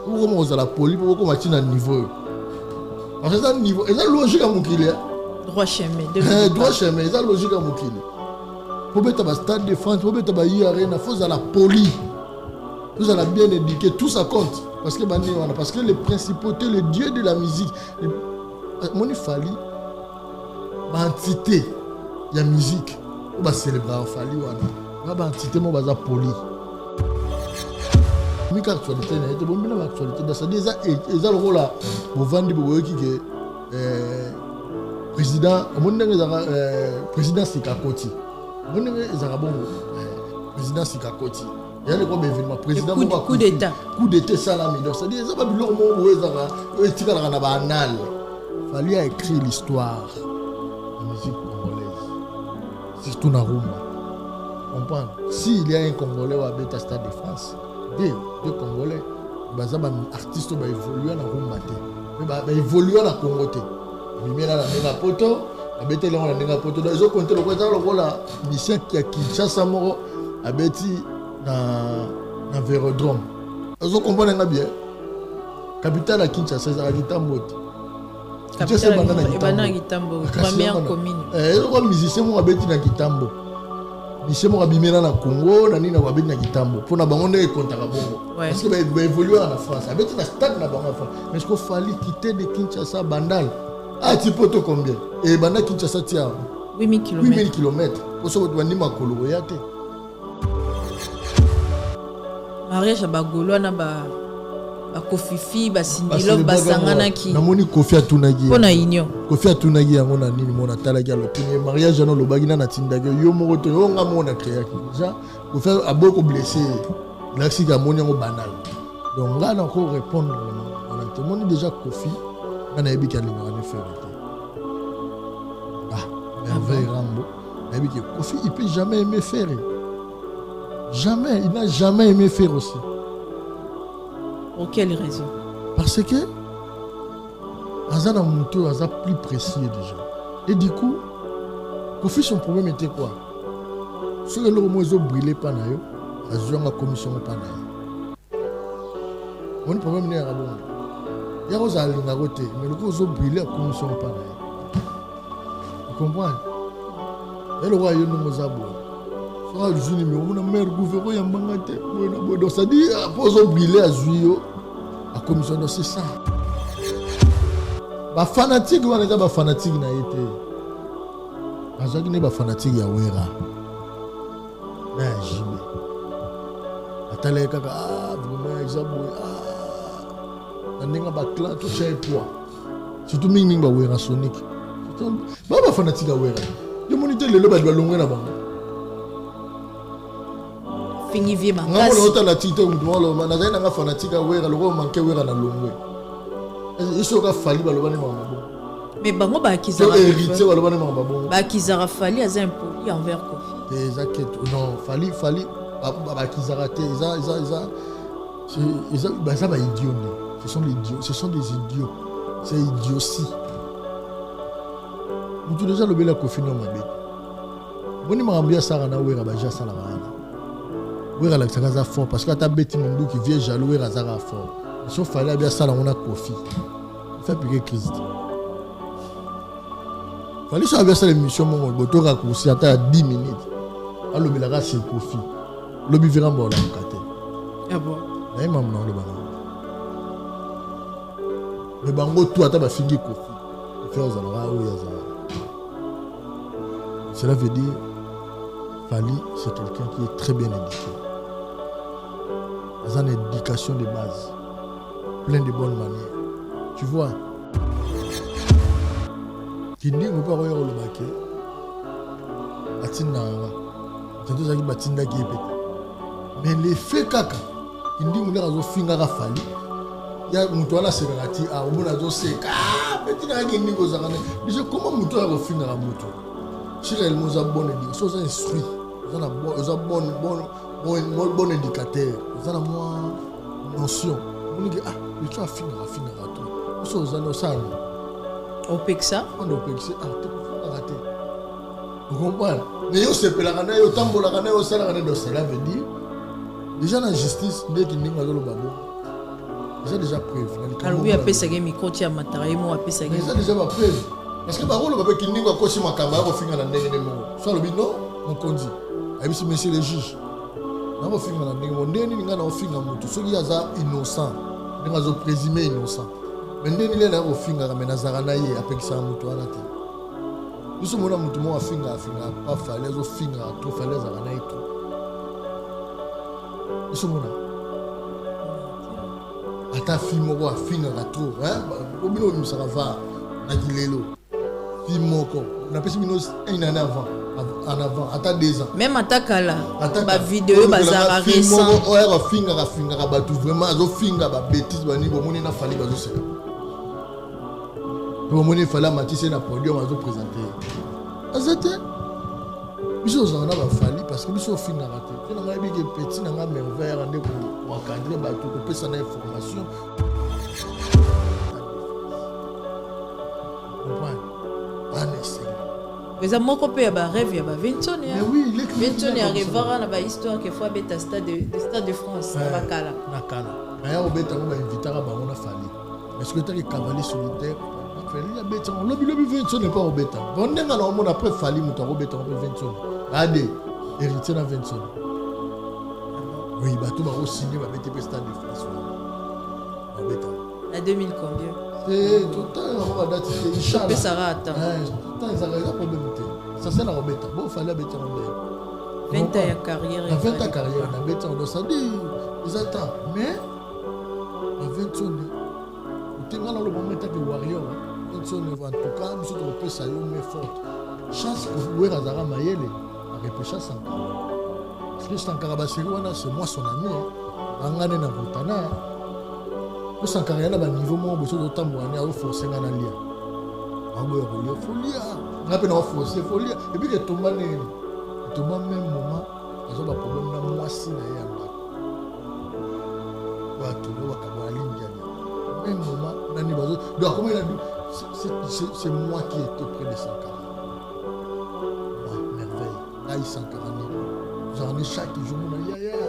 Comment on a la poli pour comment tu as niveau. Parce que ça niveau, et ça logique à mon qu'il droit chemin. Droit chemin, ça logique à mon qu'il. Pour mettre un stade de France, pour mettre un arena, faut à la poli. Vous allez bien éduquer, tout ça compte. Parce que les principautés, les dieux de la musique, mon fali, entité, il y a musique, on va célébrer en fali, on va entité, on va poli. Mais actualité, il y a une actualité. C'est-à-dire ils ont le rôle là, pour vendre des président, président Sikakoti. Président Sikakoti. Il y a le gros événement. Président coup d'État. Coup d'État salami. C'est-à-dire ça va bien le moment où ils ont banal. Il fallait écrire l'histoire de la musique congolaise. Surtout dans Rumba. Comprendre. S'il y a un Congolais ou un Stade de France, deux Congolais, les artistes vont évoluer dans Rumba. Ils vont évoluer dans Congo. Ils vont dans la poto. Ils ont compté le rôle de la mission qui a Kinshasa Moro à Betty dans Vélodrome. Ils ont compris bien. Capitale à Kinshasa, c'est à Gitambo. Capitale à Gitambo, première commune. Ils ont musicien qui a Betty dans Gitambo. Musicien qui a Bimena dans Congo, Nani na Betty dans Gitambo. Pour na bango ne compte à Bongo. Parce que va évoluer en France. À Betty dans stade na bango France. Mais est-ce qu'il fallait quitter de Kinshasa Bandal? Ah, tu peux te combien? Et Bandal Kinshasa tia 8000 km. 8000 km. Pour ça, tu vas nima koloyate. Mariage à Bagolo na ba Kofifi ba Sindilo ba Sangana ki. Na moni Kofi atunagi. Pona union. Kofi atunagi yango na nini mona talaki alotini mariage na lobagina na tindage yo moko to yo nga mona créer ki. Ja Kofi a beaucoup blessé. L'axi ga moni yango banal. Donc là encore répondre on a moni déjà Kofi na yebi ka linga na faire. Merveille Rambo. Yebi que Kofi il peut jamais aimer faire. Jamais, il n'a jamais aimé faire aussi. Pour quelle raison? Parce que Azana Mouto a plus précieux déjà. Et du coup, Kofi son problème était quoi? Si le moment ils ont brûlé pas nayo, ils ont la commission pas nayo. Mon problème n'est pas bon. Il y a aux alinga côté, mais le coup ils ont brûlé la commission pas nayo. Vous comprenez? Et le roi il nous mozabo. Mais on a mère gouvernement donc ça dit pose brûler à Zuyo à commission de c'est ça. Ba fanatique on est ba fanatique na été. Azaki ne ba fanatique ya wera. Na jibe. Atale kaka vraiment exabo ndinga ba clan tout chez toi. Surtout mingi ba wera Sonic. Ba fanatique ya wera. Yo monite le ba doit longa na bango. Fini vie ma ngamo lo ta la tite ngolo na zaina nga fanatika wera lo manke wera na longwe iso ka fali ba lo bani mama bon mais bango ba kizara héritier ba lo bani mama bon ba kizara fali az impoli envers Kofi des enquêtes non fali ba kizara te ils ba ça ba idiot ce sont des idiots c'est idiotie mutu déjà lo bela Kofi no mabe boni mambia sara na wera ba ja sala bana wera la kaza fort parce que ta bête mundu qui vient jaloux wera zara fort si on fallait bien ça on a Kofi fait piquer Christ fallait ça bien ça l'émission mon boto raccourci à 10 minutes allo belaka c'est Kofi lobi vira mbola mkate ah bon na imam na le bana mais bango tout ata ba fingi Kofi faire aux alora ou yazara cela veut dire Fali c'est quelqu'un qui est très bien éduqué. Dans une éducation de base, plein de bonnes manières. Tu vois, qui dit qu'on peut avoir le baquet, Atina, c'est tout ça qui batinda qui est pété. Mais les faits caca, qui dit qu'on a un finger à Fali, il y a un toit là, c'est rati, ah, on a un sec, ah, petit n'a rien dit aux Arabes. Mais comment mon toit a un finger à moto? Si elle nous a bonne éducation, ils sont instruits, ils ont bon éducateur, ils ont une notion. On dit ah, le toit a fini à tout. Ils sont aux ça. Au Pexa? On a Pexa, ah, tout est raté. Vous comprenez? Mais yo c'est la gana, yo tambo la gana, yo ça la gana, cela veut dire déjà la justice, dès qu'il n'y a pas de babo. Ils ont déjà preuve. Alors oui, après ça gagne micro tia matari mo après ça gagne. Ils ont déjà ma preuve. Parce que par contre, le papa qui n'y va pas si ma caméra va finir la ndenge mo. Soit le bino, on conduit. Aïe si monsieur le juge. Na va finir la ndenge mo. Ndeni ninga na finir moto. Ceux qui aza innocent, ninga zo présumé innocent. Mais ndeni le na finir la menazara na ye après ça moto ana te. Nous sommes là moto mo finir pas fallait zo finir trop fallait za na et tout. Nous sommes là. Ata film moko afingaka trop obino obimisaka va na kilelo film moko napesi bino un an en avant ata 2 ans même ata kala bavideo bazaka récent oyo afingaka bato vraiment azofinga babétise bani bomoni na fali bazoseka bomoni fali amatise na podium azoprésente azete biso ozala na bafali parce que biso ofingaka te nanga yebike petit nanga merveille nde koencadre bato kopesa na information eza moko mpe ya barêve ya baventone ventone arivara na bahistoire ke fois abeta stade de France na bakala na kala naya kobetango bainvitaka bango na fali parce que taki cavalier solitaire fali abetango lobilobi ventone mpa kobeta bondenga na omona après fali moto akobetango mpe ventone ade héritier na ventone oui bato bakosigne babete mpe stade de France babetango à 2000 combien total na badate te inchallah pe sara ata tant ezalaka problème te ça c'est na kobeta bon fali abetango nde 20 ans ya carrière na 20 ans carrière na betango donc ça dit eza temps mais na ventone otenga na loba metaki warrior ventone en tout cas biso tokopesa yo mais forte chance kowera azalaka mayele arepesha sankara parce que sankara baseri wana c'est moi son ami angane na votana po sankara ya na baniveau moko boso totambolani azoforce nga na lia aboya kolia folia nga mpe na waforce folia epuis ke etomba nini etomba même moment azo baproblème na mwasi na ye ya ndako bato bakabwana lingiani même moment nani bazo donc akomi na c'est moi qui étais près de sankara merveille ngai sankara nini chaque jour mona yaya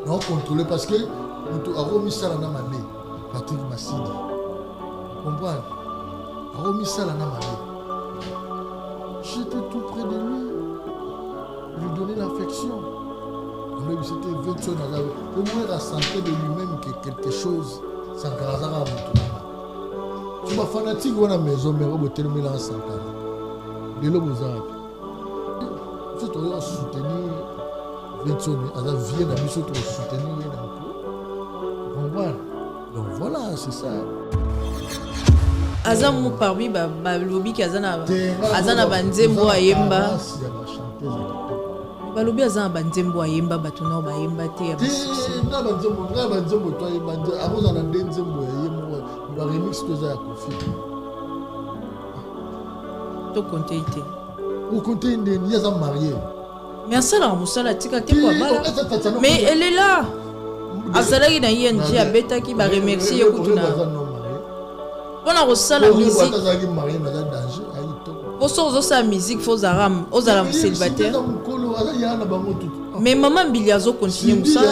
non contrôler parce que moto akomisala na mabe Patrick Masidi comprendre akomisala na mabe j'étais tout près de lui donner l'affection c'était 20 ans pour moi la santé de lui-même que quelque chose sankara azaka moto tu ma fanatique wana maison mais obotelemela sankara lelo bozaka biso toyo soutenir ventone aza vie na biso to soutenir ye na moko comprendre donc voilà c'est ça aza mo parmi balobi ki aza na banzembo ayemba balobi aza na banzembo ayemba bato nao bayemba te ya nga banzembo to ayemba akoza na nde nzembo ya ye moko baremix toza ya kofi tokonte te okonte ndeni ye aza marié mais asalaka mosala tika te kwa bala mais elle est là azalaki na ING abetaki baremercie ye kutu na mpona kosala musique poso ozosala musique fo ozala célibataire mais mama mbili azocontinue mosala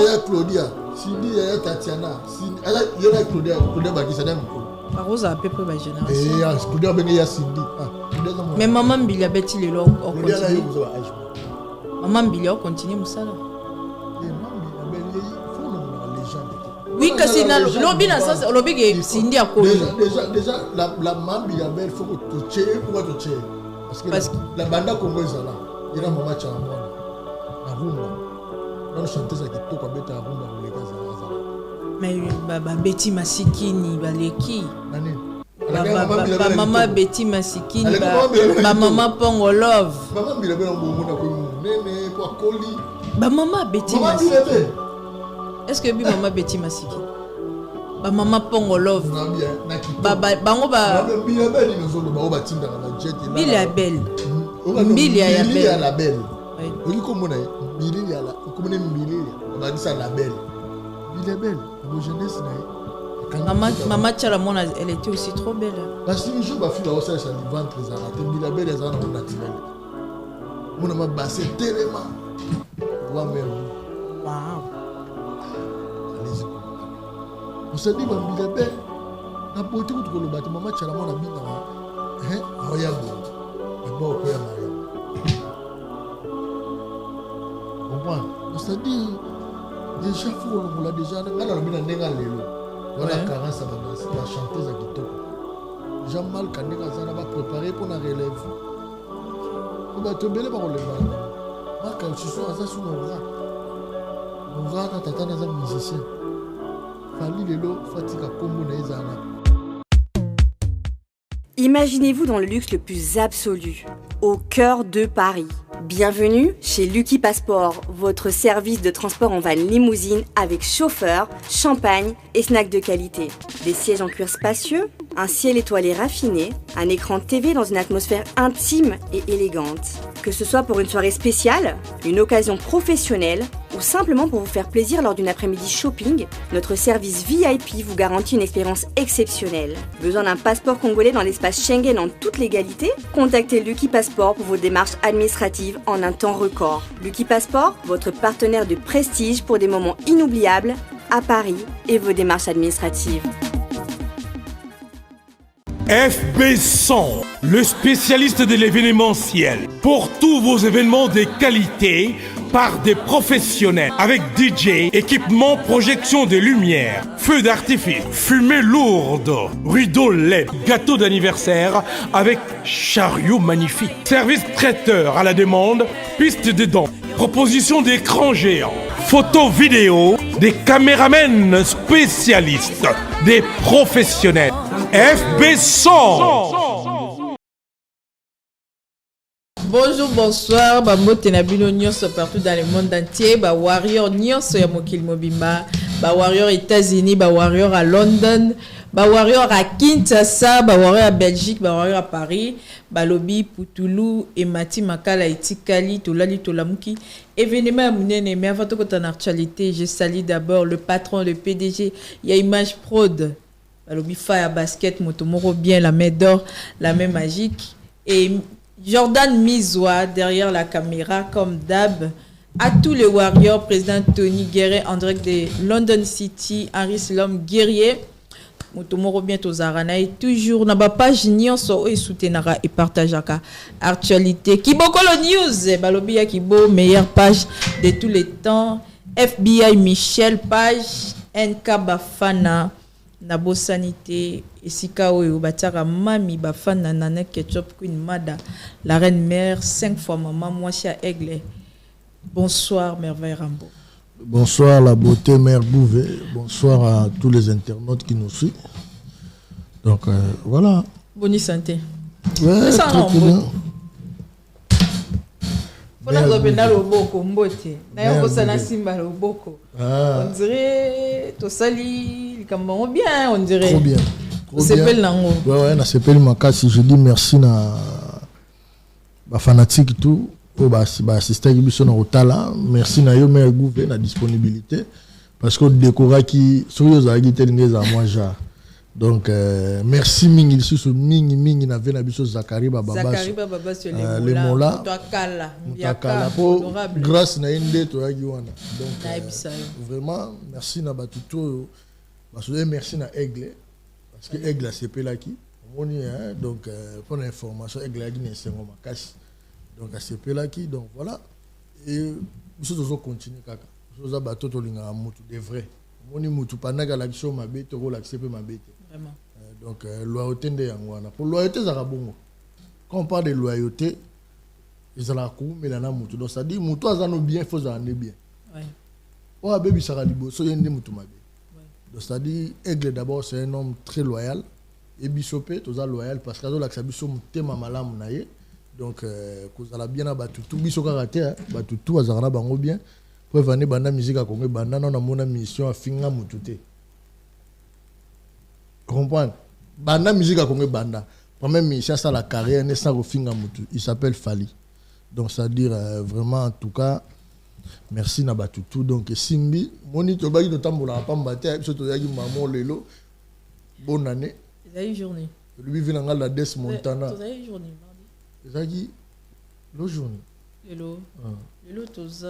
akozala mpe mpe bagénération mais mama mbili abeti lelo ocontinue mama mbili ocontinue mosala oui kasi na lobi na sasa lobi ke sindi akoni déjà la mambi ya belle faut que tu tche pourquoi tu tche parce que la banda Congo ezala ina mama cha mwana na rumba na chanteuse qui to kwa beta rumba koleka za mais beti masikini baleki nani mama beti masikini mama pongo love mama mbila bela mbomona ko nene kwa koli mama beti masikini est-ce que bi mama beti masiki ba mama pongo love bango ba mbila belle nozolo ba obatinda na jet mbila belle mbila la belle oki komona mbili ya la komona mbili ba disa la belle mbila belle la jeunesse na maman Chalamona, elle était aussi trop belle. Parce que je ma fille aussi ça du ventre ça la mbila belle ça na naturel mon ma basse tellement wa même wow osali bambila be na beauté kutu koloba te mama tchala mwana bina aoya bongo eba okoya maria comprendre c'est-à-dire déjà faut kolongola déjà nga nalobi na ndenge lelo wana carence ya chanteuse ya kitoko déjà mal ka ndenge aza na bapréparé mpo na relève po bato ebele bakolemba maka susu aza su nora na tata naza musicien fali lelo fatika kombo na ezala. Imaginez-vous dans le luxe le plus absolu, au cœur de Paris. Bienvenue chez Lucky Passport, votre service de transport en van limousine avec chauffeur, champagne et snacks de qualité. Des sièges en cuir spacieux, un ciel étoilé raffiné, un écran TV dans une atmosphère intime et élégante. Que ce soit pour une soirée spéciale, une occasion professionnelle ou simplement pour vous faire plaisir lors d'une après-midi shopping, notre service VIP vous garantit une expérience exceptionnelle. Besoin d'un passeport congolais dans l'espace Schengen en toute légalité? Contactez Lucky Passport pour vos démarches administratives en un temps record. Lucky Passport, votre partenaire de prestige pour des moments inoubliables à Paris et vos démarches administratives. FB100, le spécialiste de l'événementiel. Pour tous vos événements de qualité, par des professionnels, avec DJ, équipement, projection de lumière, feux d'artifice, fumée lourde, rideaux LED, gâteau d'anniversaire avec chariot magnifique, service traiteur à la demande, piste de danse, proposition d'écran géant, photo vidéo, des caméramens spécialistes, des professionnels. FB100. Bonjour, bonsoir, Bamote Nabino Nyonso partout dans le monde entier, Warrior Nyonso ya Mokil Mobimba, Warrior États-Unis, Warrior à London, Warrior à Kinshasa, Warrior à Belgique, Warrior à Paris, Balobi, Poutoulou, et Mati Makala, Etikali, Tolali, Tolamuki. Événement Mounene, mais avant tout en actualité, je salue d'abord le patron, le PDG, il y a Image Prod, Balobi Fire Basket, Motomoro bien, la main d'or, la main magique, et Jordan Mizoua derrière la caméra comme d'hab. À tous les Warriors, président Tony Guerret en direct de London City, Henri Slom Guerrier. Motomoro bientôt Zarana et toujours na ba page nyonso et soutenara et partagera actualité. Kibokolo News, Balobia Kibo, meilleure page de tous les temps. FBI Michel page, NK Bafana. Nabo sanité et sika oyo batara mami bafana nana ketchup queen mada la reine mère 5 fois maman moi cher aigle. Bonsoir merveille Rambo. Bonsoir la beauté mère Bouvet. Bonsoir à tous les internautes qui nous suivent. Donc voilà. Bonne santé. Ouais, ça très bien. On a le boko mbote. Na yo sana simba le boko. On dirait to sali comment bien on dirait. Trop bien. C'est belle nango. Ouais na s'appelle Makasi, je dis merci na ba fanatique tout au ba assister biso na otala. Merci na yo mère Gouvé na disponibilité parce que décora qui soyo za gité ngeza moi ja. Donc merci mingi sur mingi na vena biso Zakari Baba sur les mola Mutakala pour grâce na inde to yaki wana. Donc vraiment merci na batuto parce que merci na Aigle parce que Aigle c'est pelaki moni hein donc pour l'information Aigle a gagné sengo makasi donc c'est pelaki donc voilà et biso tozo continuer kaka biso bato to linga mutu de vrai moni mutu panaka l'action mabete ko l'accepter mabete. Vraiment. Donc, loyauté de Yangwana. Pour loyauté, ça va bon. Quand on parle de loyauté, ils ont la cour, mais il y en a moutou. Donc, ça dit, moutou, ça nous bien, il faut ça bien. Oui. Oh, bébé, ça va libo, so yende moutou mabé. Donc, ça dit, Aigle d'abord, c'est un homme très loyal. Et Bissopé, tout ça loyal, parce que ça biso mouté mamalam naye. Donc, vous allez bien abattu tout. Biso raté, battu tout, ça va bango bien. Pour venir banda musique à Congo, banda, on a mon mission à finir moutouté. Comprendre banda musique à Congo banda même il cherche la carrière n'est sans refinga mutu il s'appelle Fali donc ça dire vraiment en tout cas merci na batutu donc simbi moni to baki to tambola pamba te so to yaki maman lelo bonne année il journée lui vient dans la Des Montana il journée mardi ezaki le journée lelo toza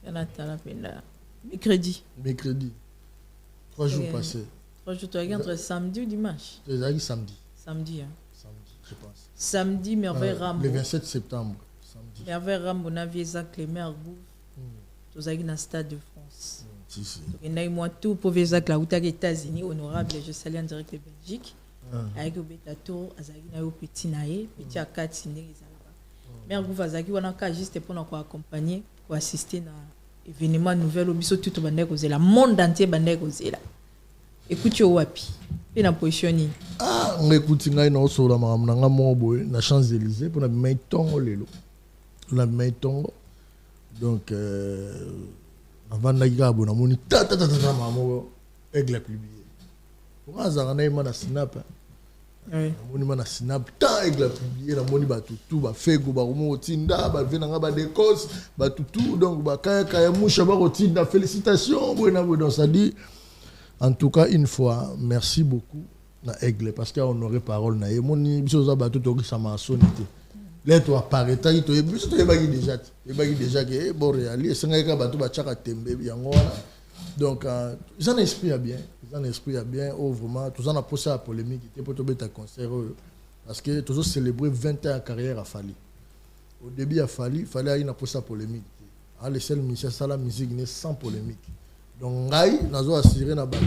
yana tala penda Mercredi. 3 jours passés. 3 jours, tu as entre samedi ou dimanche? C'est samedi. Samedi, hein. Samedi, je pense. Samedi, Merveille Rambo. Le 27 septembre. Samedi. Merveille Rambo, on a vu Jacques Clément Argouf. Tu as dans le Stade de France. Il y a moi tout pour Jacques là où tu as les États-Unis, honorable, je salue en direct de Belgique. Avec le Betato, Azaki na petit naé, petit à 4 signes. Mais Argouf Azaki, on a juste pour nous accompagner, pour assister à événement nouvel au biso tout bande cause la monde entier bande cause là. Écoute yo wapi. Et na position ni. Ah, on écoute ngai na so la mama nga mo boy na Champs-Élysées pour na mai tongo lelo. Na mai tongo. Donc avant na gabo na moni ta mama aigle publié. Pour azara na ima na snap. Oui. Moni mana snap ta aigle publié na moni ba tutu ba fego ba mo tinda ba vena nga ba décos ba tutu donc ba kaya musha ba tinda félicitations bon donc ça dit en tout cas une fois merci beaucoup na aigle parce qu'il a honoré parole na moni biso za ba tutu ki sama sonité là toi apparaît ta to biso to yebaki déjà que bon réali senga ka ba to ba chaka tembe yango wana donc ils en esprit bien oh vraiment tout ça on a posé la polémique pour te mettre à concert parce que toujours célébrer 20 ans de carrière à Fali au début à Fali il fallait une posé la polémique à l'échelle Michel ça la musique n'est sans polémique donc ngai nazo assurer na bato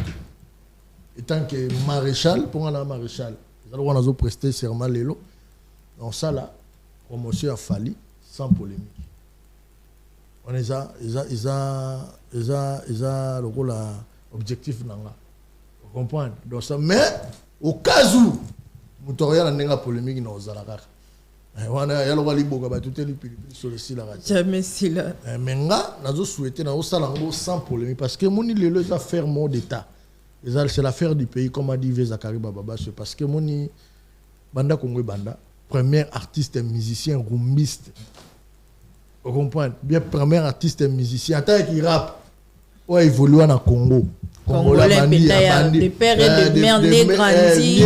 étant que maréchal pour un maréchal ils ont nazo prester serment lelo donc ça là promotion à Fali sans polémique on est ça le rôle objectif nanga vous comprenez donc ça mais au cas où mutoria na nga polémique na ozala kaka wana ya lo wali boka ba tout eli sur le sila radio jamais si là mais nga nazo souhaiter na osala ngo sans polémique parce que moni lelo za faire mot d'état c'est l'affaire du pays comme a dit Zakari Baba parce que moni banda Congo banda premier artiste et musicien rumbiste. Vous comprenez? Bien, premier artiste et musicien. Tant qu'il rappe, il évolue en Congo. Congolais, de père et de mère, né grandi.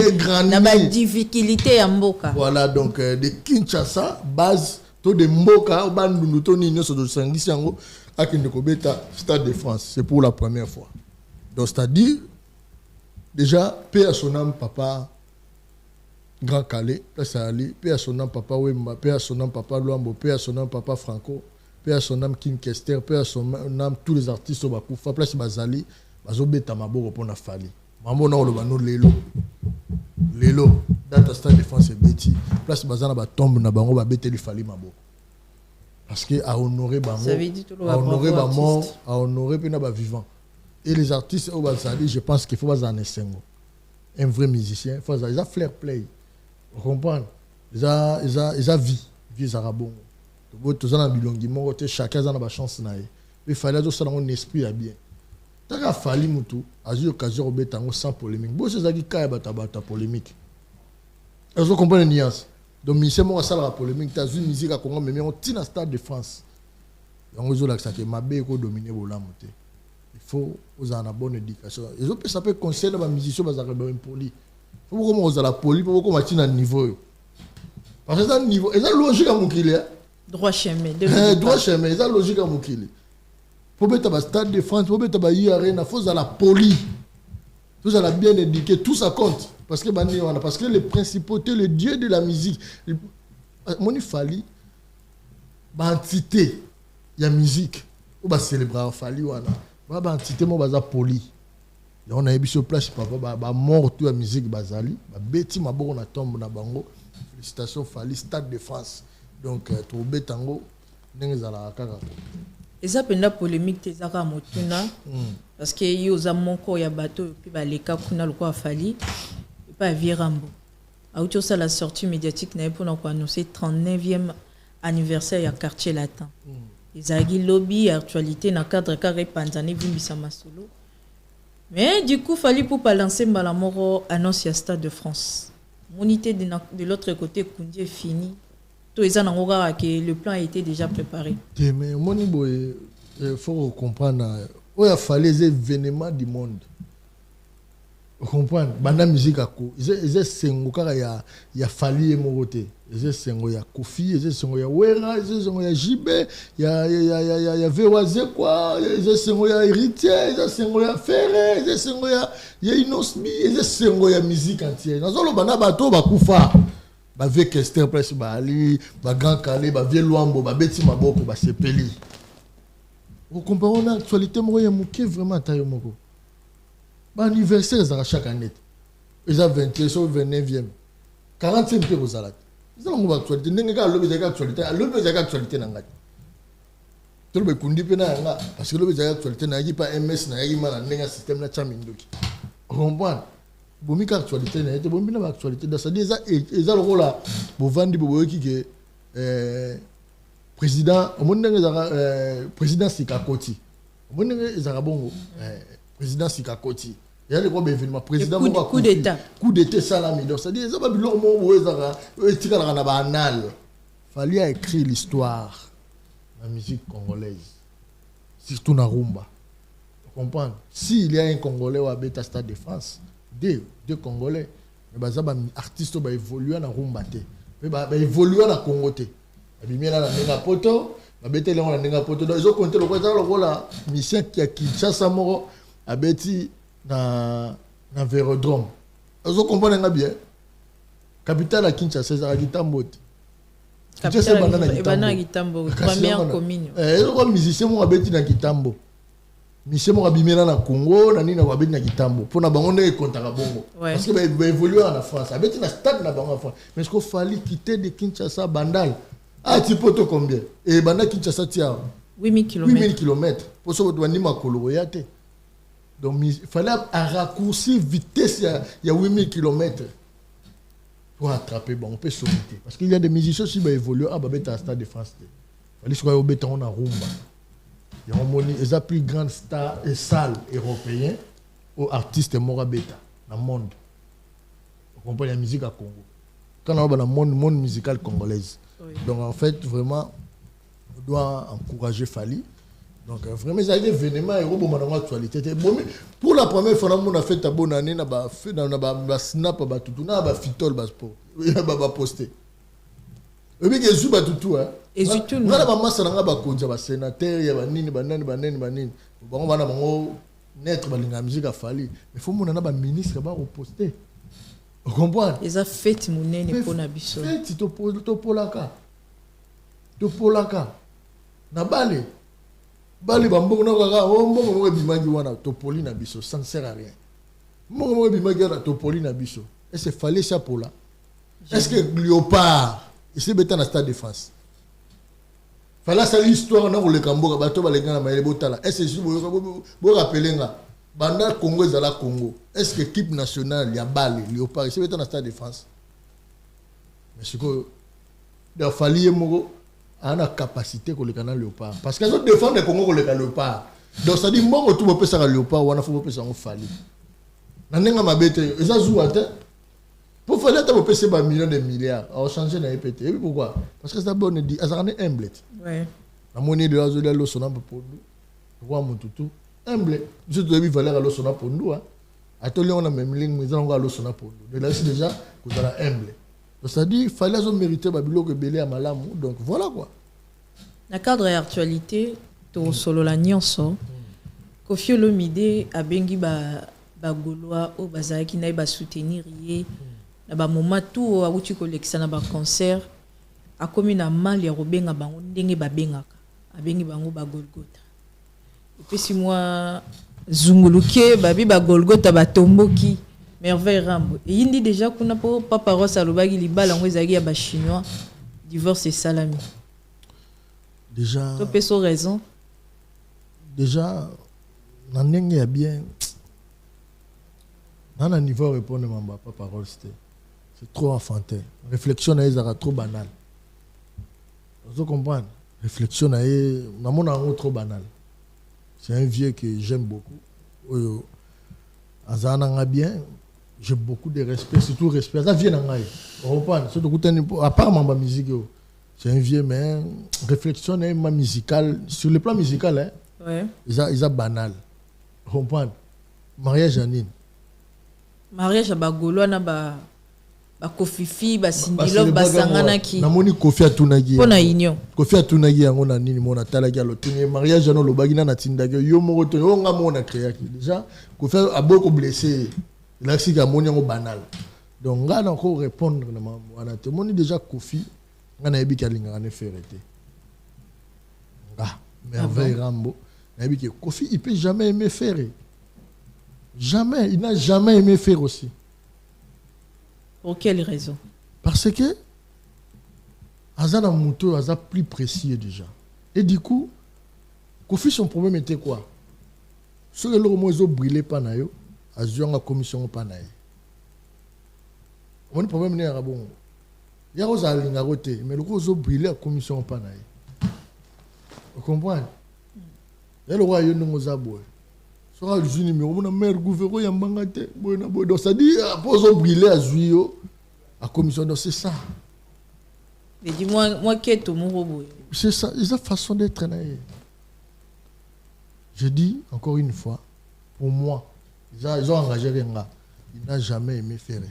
N'a pas de difficulté à Mboka. Voilà, donc, de Kinshasa, base, tout de Mboka, au Bandundu, tout Nino, sur le Sangisango, à Kindekobeta, Stade de France. C'est pour la première fois. Donc, c'est-à-dire, déjà, paix à son âme, papa. Grand Calais, place à Ali, paix à son nom papa Wemba, paix à son nom papa Luambo, paix à son nom papa Franco, paix à son nom King Kester, paix à son nom tous les artistes au Bakoufa, place Bazali, Bazobeta Mabo pour na Fali. Mambo na le bano Lelo, data Stade de France et Betty, place Bazana ba tombe na bango ba bete li Fali Mabo. Parce que à honorer ba mort, à honorer ba mort, à honorer pena ba vivant. Et les artistes au Bazali, je pense qu'il faut bazana sengo. Un vrai musicien, il faut ça flair play. Vous comprenez? Ils ont vie arabon. Tous en bilongi mongote chacun a sa chance na. Il fallait que ça un esprit à bien. Tant qu'à Fali mutu, a eu occasion de betango sans polémique. Bon c'est ça qui caille bata polémique. Vous comprenez la nuance? Donc ministère mon ça la polémique, t'as une musique à Congo mais on tient à Stade de France. Donc vous là ça que mabe ko dominer bola monter. Il faut vous en avoir bonne éducation. Et ça peut conseiller dans la musicien parce que c'est poli. Il faut comment vous la poli pour comment tu as un niveau. Parce que c'est un niveau, et ça logique à mon qu'il droit chemin. Droit chemin, et ça logique à mon qu'il faut mettre à Stade de France, faut mettre à Arena, faut la poli. Tout ça la bien éduqué, tout ça compte. Parce que les principautés, le dieu de la musique, mon Fali, entité, il y a musique, on va célébrer Fali wana. Ba entité mo baza poli. On a eu sur place papa ba mort tout la musique bazali, ba beti maboko na tombe na bango. Félicitations Fali Stade de France. Donc trop betango ndenge zala kaka. Et ça penda polémique te zaka motuna parce que yo za monko ya bateau puis ba leka kuna lokwa Fali et pas Virambo. Auto ça la sortie médiatique na pour annoncer 39e anniversaire ya quartier latin. Ezagi lobby actualité na cadre carré panzani vimbisa masolo. Mais du coup Fali pour balancer Malamoro annonce ya Stade de France. Monité de l'autre côté Kundi est fini. Tout les ans que le plan a été déjà préparé. Mais monibo il faut comprendre où il a fallu les événements du monde. Vous comprenez? Banda musique à quoi? Ils sont kaka ya Fali et Moroté. Ils sont ya Kofi, ils sont ya Wera, ils sont ya Jibé, ya Vewaze quoi, ils sont ya Héritier, ils sont ya Ferré, ils sont ya Inosmi, ils sont ya musique entière. Dans le banda bateau bakufa. Ba avec Esther Presse ba Ali, ba Grand Calais, ba Vieux Luambo, ba Betty Maboko, ba Sepeli. Vous comprenez l'actualité mo ya muke vraiment tayo moko. Anniversaire ça chaque année. Ils ont 21 au 29e. 45 peu aux alats. Ils ont actualité, n'est pas le actualité, le actualité n'anga. Tout le kundi pena nga parce que le actualité n'a pas MS n'a pas un système na chamindoki. Comprendre. Bomi ka actualité n'a été bomi na actualité dans ça déjà ils ont le rôle là pour vendre pour qui que président au monde président Sikakoti. Au monde Zarabongo président Sikakoti. Il y a le gros événement président coup d'état salami donc ça dit ça va biloko mo wezaka etikala na banal fallait écrire l'histoire la musique congolaise surtout na rumba vous comprenez s'il y a un congolais au Abeta Stade de France deux congolais mais baza ba artiste ba évoluer na rumba te mais ba évoluer na Congo te abimela na ndenga poto ba betele na ndenga poto donc ils ont compté le quoi ça le la mission qui a Kinshasa moko abeti na Vélodrome. Vous comprenez bien. Capitale à Kinshasa, c'est à Gitambo. Capitale à Gitambo, première commune. Les musiciens m'ont habité dans Gitambo. Musiciens m'ont habité dans le Congo, dans le Gitambo. Pour nous, on est content à Bongo. Parce que va évoluer en France. Habité dans le stade en France. Mais est-ce qu'il fallait quitter de Kinshasa Bandal? Ah, tu peux te combien? Et Bandal Kinshasa, tu as 8000 km. 8000 km. Pour ça, tu as dit ma coloroyate. Donc, il fallait raccourcir vitesse, il y a 8000 km pour attraper, bon, on peut sauter. Parce qu'il y a des musiciens qui vont évoluer à Babeta Stade de France. Il faut aller au Rumba. Il y a les plus grandes stars et salles européennes aux artistes Morabeta dans le monde. On comprend la musique à Congo. Quand on a le monde musical congolaise. Oui. Donc, en fait, vraiment, on doit encourager Fali. Donc vraiment ça a été événement et robot actualité. Pour la première fois on a fait ta bonne année na ba snap ba tout na ba fitol ba sport. Ba poster. Et bien que zuba tout hein. Et surtout na ba massa na ba konja ba sénateur ya ba nini ba nani. Bon bana bango net ba linga musique a Fali. Mais faut mona na ba ministre ba reposter. Vous comprenez? Ils a fait monene pour na biso. Fait to polaka. To polaka. Na balé. Bali bambongo na kaka mbongo mo bimangi wana topoli na biso ça ne sert à rien. Mbongo mo bimangi wana topoli na biso. Et c'est fallait ça pour là. Est-ce que Léopard ici beta na Stade de France. Fallait ça l'histoire na le Kamboka bato balenga na maele botala. Est-ce que bo rappeler nga banda Congo ezala Congo. Est-ce que équipe nationale ya Bali Léopard ici beta na Stade de France. Mais ce que il fallait moko a la capacité que le canal Léopard. Parce qu'ils ont défendu le Congo le Léopard. Donc ça dit, moi, tout le monde peut faire Léopard, ou on a fait un peu Fali. Nanenga mabete, ils ont joué à terre. Pour faire ça, on peut faire millions de milliards. On a changé dans les pété. Et pourquoi? Parce que ça bon dit, ça rend humble. Ouais. La monnaie de la zone de l'Osona pour nous. Pourquoi mon toutou? Humble. Je dois dire valeur à l'Osona pour nous. Atelier on a même ligne, mais on va à l'Osona pour nous. De là, c'est déjà que vous allez humble. Donc ça dit, il fallait mériter Babylone que Belé à Malamou. Donc voilà quoi. Dans le cadre de l'actualité, tu solo la nyonso. Kofi Olomide a bengi ba Gaulois au bazaki na ba soutenir yé. Na ba moment tout a uti collection na ba concert. A komi na mal ya robenga bango ndenge ba bengaka. A bengi bango ba Golgotha. Et puis si moi zunguluke babi ba Golgotha ba tomboki. Merveille Rambo. Et il dit déjà qu'on n'a pas parole à l'obagi libala en wezagi à chinois divorce et salami. Déjà. Tu peux sans raison. Déjà, n'en est bien. Dans un niveau répondre ma pas parole c'est trop enfantin. Réflexion est trop banale. Vous comprenez? Réflexion est trop banale. C'est un vieux que j'aime beaucoup. Azana bien. J'ai beaucoup de respect, surtout respect. Ça vient en aïe. À part ma musique, c'est un vieux, mais réflexion ma musicale, sur le plan musical, hein, ouais. Ils ont banal. Vous comprenez? Maria Janine. mariage ba golo na ba kofifi ba sindilo ba sangana ki namoni Kofi atunaki pona union Kofi atunaki yango na nini mona talaki alo tuni mariage no lobaki na tindaki yo moko to yo nga mona créaki déjà Kofi a beaucoup blessé il a si ka moni yango banal donc nga na ko répondre na wana te moni déjà Kofi nga na yebi kalinga ne ferete nga merveille Rambo na yebi que Kofi il peut jamais aimer faire jamais il n'a jamais aimé faire aussi. Pour quelle raison? Parce que Azana Mouto a plus précis déjà. Et du coup, Kofi, son problème était quoi? Ce que l'homme brûlé pas nayo, a joué la commission pas nayo. Mon problème n'est pas bon. Il y a aux alingaroté, mais le gros brûlé la commission pas nayo. Vous comprenez? Il y a le roi yon nous a boy. Sera le numéro mon mère gouvernement yambangate boy na boy. Donc ça dit pose brûlé à jouer à commission, donc c'est ça. Mais dis-moi qui est tout mon robot. C'est ça, c'est la façon d'être naïf. Je dis encore une fois, pour moi, ils ont engagé Renga. Il n'a jamais aimé faire.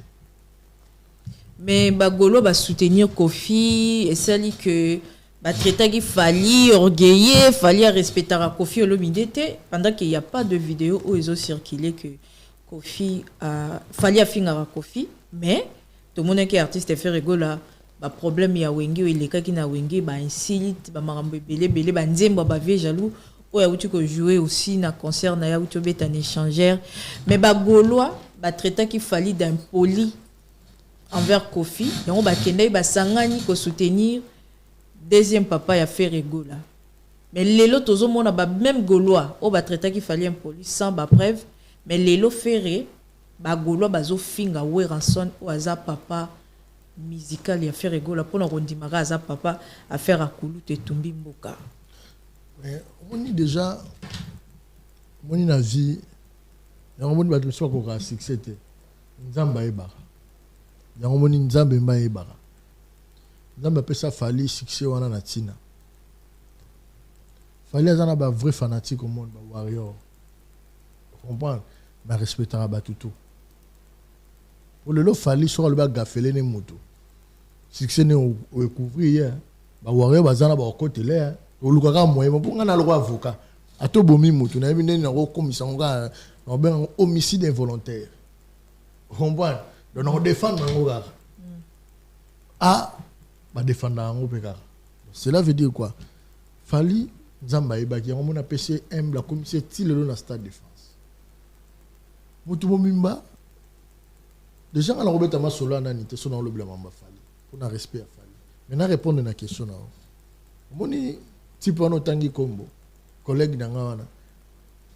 Mais Bagolo va soutenir Kofi et celle que traiter qu'il fallait orgueiller, fallait respecter Kofi au lomidete pendant qu'il n'y a pas de vidéo où ils ont circulé que Kofi fallait finir Kofi, mais tout le monde qui est artiste fait rigoler. Ba problème ya wengi il est qui na wengi ba insulte ba marambo belé ba nzembo ba vie jaloux ou ya uti ko jouer aussi na concert na ya uti beta échangère mais ba golois ba traiter qu'il fallait d'impoli envers Kofi et on ba kende ba sangani ko soutenir deuxième papa ya fait rigola mais lelo tozo mona ba même golois o ba traiter qu'il fallait impoli sans ba preuve mais lelo ferré ba golois bazo finga we ranson o aza papa musical ya faire rigola pour rondimara za papa à faire akulu te tumbi mboka. Mais on est déjà on est na vie on est ba so ko ka succès te nzamba ebara yango moni nzambe mba ebara nzamba pesa fali succès wana na tina fali azana ba vrai fanatique au monde ba warrior comprendre ba respectera ba tout pour le lo fali sur le ba gafele ne moto succès ne au couvrir ba warrior bazana ba côté là au lukaka moyen pour ngana le avocat ato bomi moto na bine na ko commission nga on ben homicide involontaire comprendre donc on défend nga ah ba défendre ngo peka cela veut dire quoi fali nzamba ibaki on a PC M la commission tile le na stade de France moto bomimba déjà on a robeta ma solo ananité so na le blâme mba fali pour na respect fali maintenant répondre na question na moni type on tangi kombo collègue nanga wana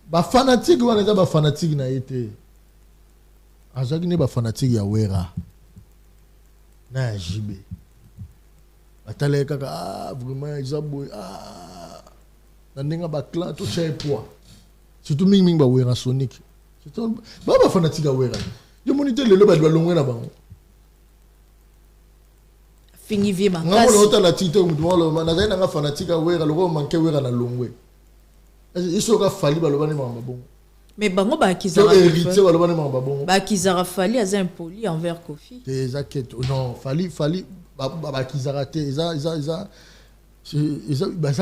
ba fanatique wana za ba fanatique na été azaki ne ba fanatique ya wera na jibe atale kaka vraiment izabo na ninga ba clan to chai poa surtout ming ba wera sonic c'est ba fanatique ya wera yo monite lelo ba longwe na bango fingi vie makasi ngamo lota la tito mutwalo na zaina nga fanatique ya wera loko manke wera na longwe iso ka fali ba lobani mamba bongo mais bango ba kizara héritier ba lobani mamba bongo ba kizara fali az impoli envers Kofi des enquêtes non fali ba kizara te ça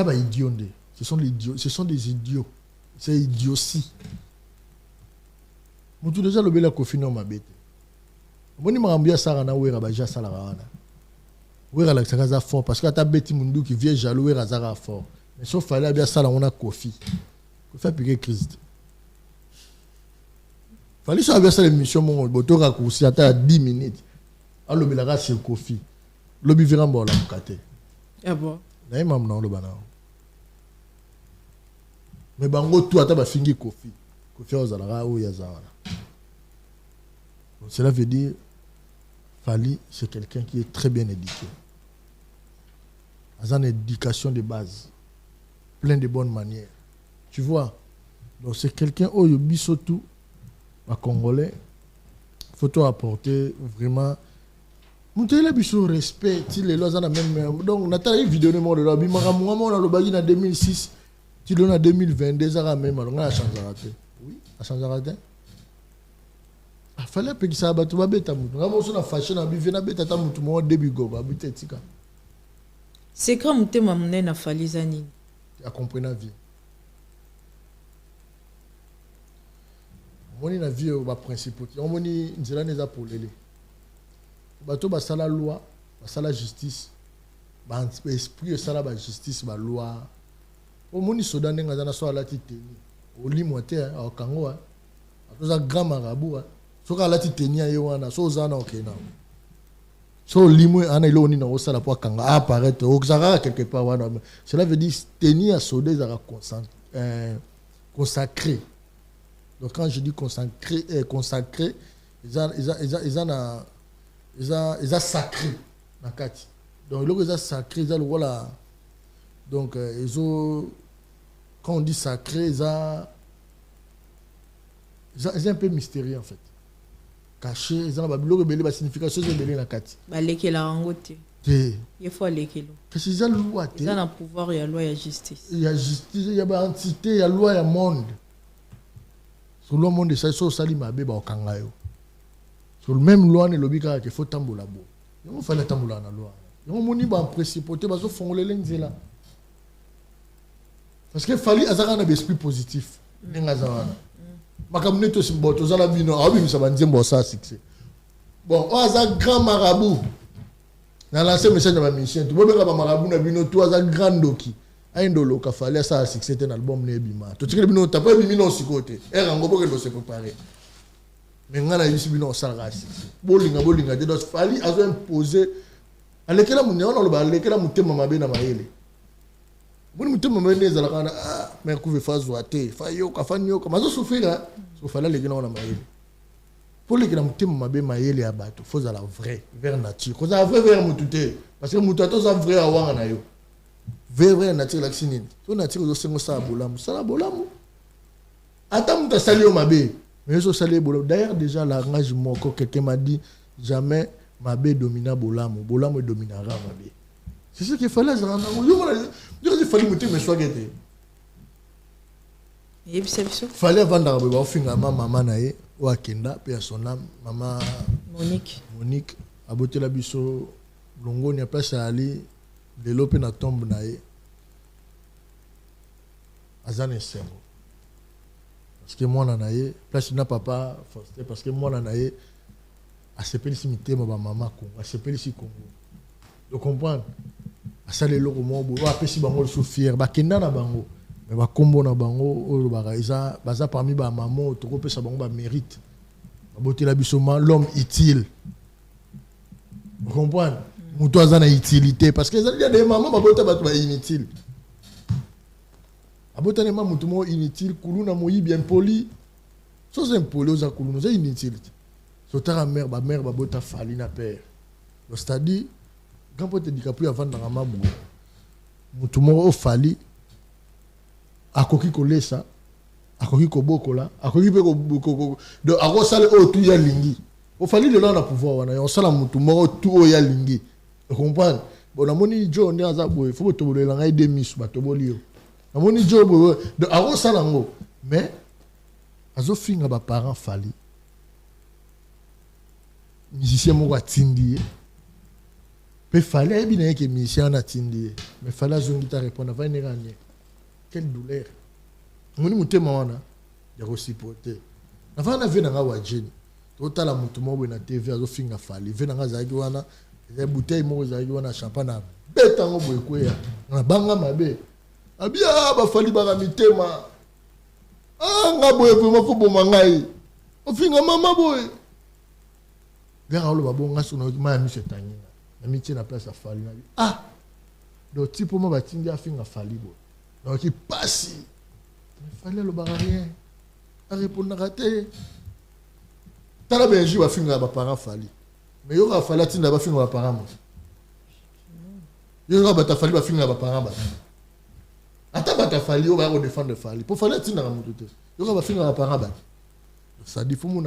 ba idiot ce sont des idiots c'est idiotie mutu déjà lobela Kofi no mabete boni mangambia sara na wera ba ja sala wana wera la saka za fort parce que ata beti mundu qui vient jaloux wera za fort mais sauf fallait bien sala on a Kofi fait piquer Christ fallait ça bien ça l'émission mon boto raccourci ata 10 minutes a lobela c'est Kofi lobi vira mbola mukate ah bon na imam na lobana mais bango tout ata ba fingi Kofi ozalaka ou yazana. Cela veut dire Fali c'est quelqu'un qui est très bien éduqué. Il a une éducation de base, plein de bonnes manières. Tu vois? Donc c'est quelqu'un au bisotou à Congolais. Faut apporter vraiment monter le biso respect, il est là dans la même donc on a une vidéo de moi de là bimara moi on a le bagui en 2006, tu donnes en 2022 ça même on a changé raté. Oui, a changé raté. fallait apekisa bato babeta mutu nga moso na fashion na bive na beta ta mutu mo début go babita etika secret motema monene afali eza nini acomprendre na vie omoni na vie oyo baprincipauté omoni nzela neza polele bato basala loi basala justice baesprit esala bajustice baloi omoni soda ndenge aza na so alati teni olimwa te akango atoza grand marabout soki alati teni ye wana so oza na okena so olimwe ana ilo onina osala po akanga apparaître okizaka quelque part wana cela veut dire teni ya soda ezaka consacré. Donc quand je dis consacré ils sacré na kati. Donc le ils sacré ils voilà. Donc quand on dit sacré ils un peu mystérieux en fait. Caché ils ont babilo belé ba signification de belé na kati. Ba lekela rangote. Te. Il faut lekelo. Qu'est-ce qu'ils ont loi te? Ils ont un pouvoir, il y a loi, il y a justice. Il y a justice, il y a ba entité, il y a loi, il y a monde. Sur le monde, ça, c'est ça, il sur le même loi, il y a faut tambola bo. Il faut tambola na loi. Il y a un principauté, il faut les là. Parce qu'il fallait avoir un esprit positif. Makamune to simbo to zala bino, abi ça va dire ça succès. Bon, on a un grand marabout. Dans l'ancien message de ma mission, tu vois bien que marabout na bino to a un grand doki. Aindolo ka fallait ça succès un album ne bima. To tiki bino ta pas bino si côté. Rango bo que se préparer. Mais ngana yisi bino ça rasi. Bolinga de dos fali azo imposer alekela munye on lo alekela mutema mabe na mayele. Boni mutema mabe nezala kana mais kuve fazwa te. Fa yo ka fanyo ka mazo souffrir. So fala lekela na mayele. Pour lekela mutema mabe mayele ya bato, faut la vraie vers nature. Ko za vrai vers mutute parce que mutato za vrai awanga na yo. Vrai nature la sinine. To nature zo sengo sa bolamu. Sala bolamu. Ata muta sali o mabe. Mais zo sali bolamu. D'ailleurs déjà la rage moko quelqu'un m'a dit jamais mabe domina bolamu. Bolamu dominera mabe. C'est ce qu'il fallait ça rendre. Il fallait muter mais soit gete. Et puis c'est ça. Fallait vendre ba ofinga maman na ye o akenda pe son âme maman Monique abotela biso longo ni place ali de l'open na tombe na ye azane sengo parce que moi na ye place na papa Faustin parce que moi na ye a sepeli si mitema ba maman Congo a sepeli si Congo de comprendre asale loko mo bo apesi bango so fier ba kenda na bango mais ba kombo na bango o ba isa baza parmi ba maman to ko pesa bango ba mérite ba botela biso l'homme utile vous comprenez mutu aza na utilité parce que il y a des mamans babota bato ba inutile abota ne ma mutu mo inutile kuluna mo bien poli so c'est impoli oza kuluna c'est inutile so tara mère babota fali na père donc c'est-à-dire quand pote dikapu avant na mabu mutu mo o fali akoki kolesa akoki kobokola akoki pe ko de akosala o tu ya lingi o fali de là na pouvoir wana on sala mutu mo tu o ya lingi. Vous comprenez? Bon, na moni jo ne aza boy, faut to bolela ngai demi ba to bolio. Na moni jo boy de aro salango, mais azo finga ba parents fali. Musicien mo atindi. Pe fallait bien que musicien na atindi, mais fallait zongi ta répondre va ne gagner. Quelle douleur. Moni mutema wana ya reciproter. Na va na ve na wajeni. To tala mutu mo bo na TV azo finga fali, ve na ngazaki wana les bouteilles mo za yona champagne beta ngo boy kweya na banga mabe abia ba fali ba mitema nga boy vraiment fo boma ngai o finga mama boy gara lo babo nga suna ma mi setani na mi tina place a fali na do tipo mo ba tindi a finga fali boy donc qui passe il fallait le barrière a répondre raté tala benji wa finga ba parents fali. Mais il y aura fallu que tu aies parents. Il y aura fallu que tu aies parents. Attends, fallu que tu défendre Fali. Pour fallu que tu aies parents. Il y aura fallu que tu aies parents. Ça dit, il faut que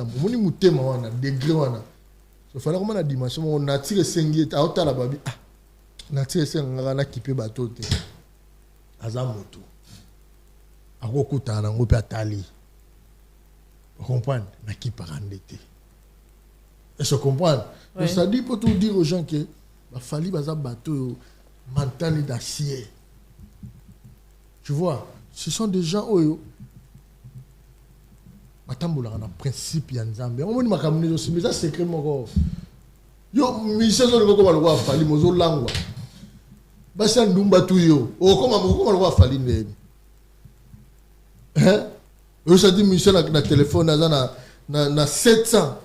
tu aies un degré. Il faut que tu aies une dimension. On a tiré 5 guettes. On a tiré 5 guettes qui peut battre. Azamoto. Arokuta, on a tali. Vous comprenez? On a qui parents d'été. Je comprends. Donc ça dit pour tout dire aux gens que Fali baza bateau mental d'acier. Tu vois, ce sont des gens oyo matambola na principe ya Nzambe. On moni makamuni aussi mais ça secret moko. Yo mission zo ngoko balwa Fali mozo langwa. Basa ndumba tu yo. O koma balwa Fali ndeni. Hein? Yo ça dit mission na téléphone na 700.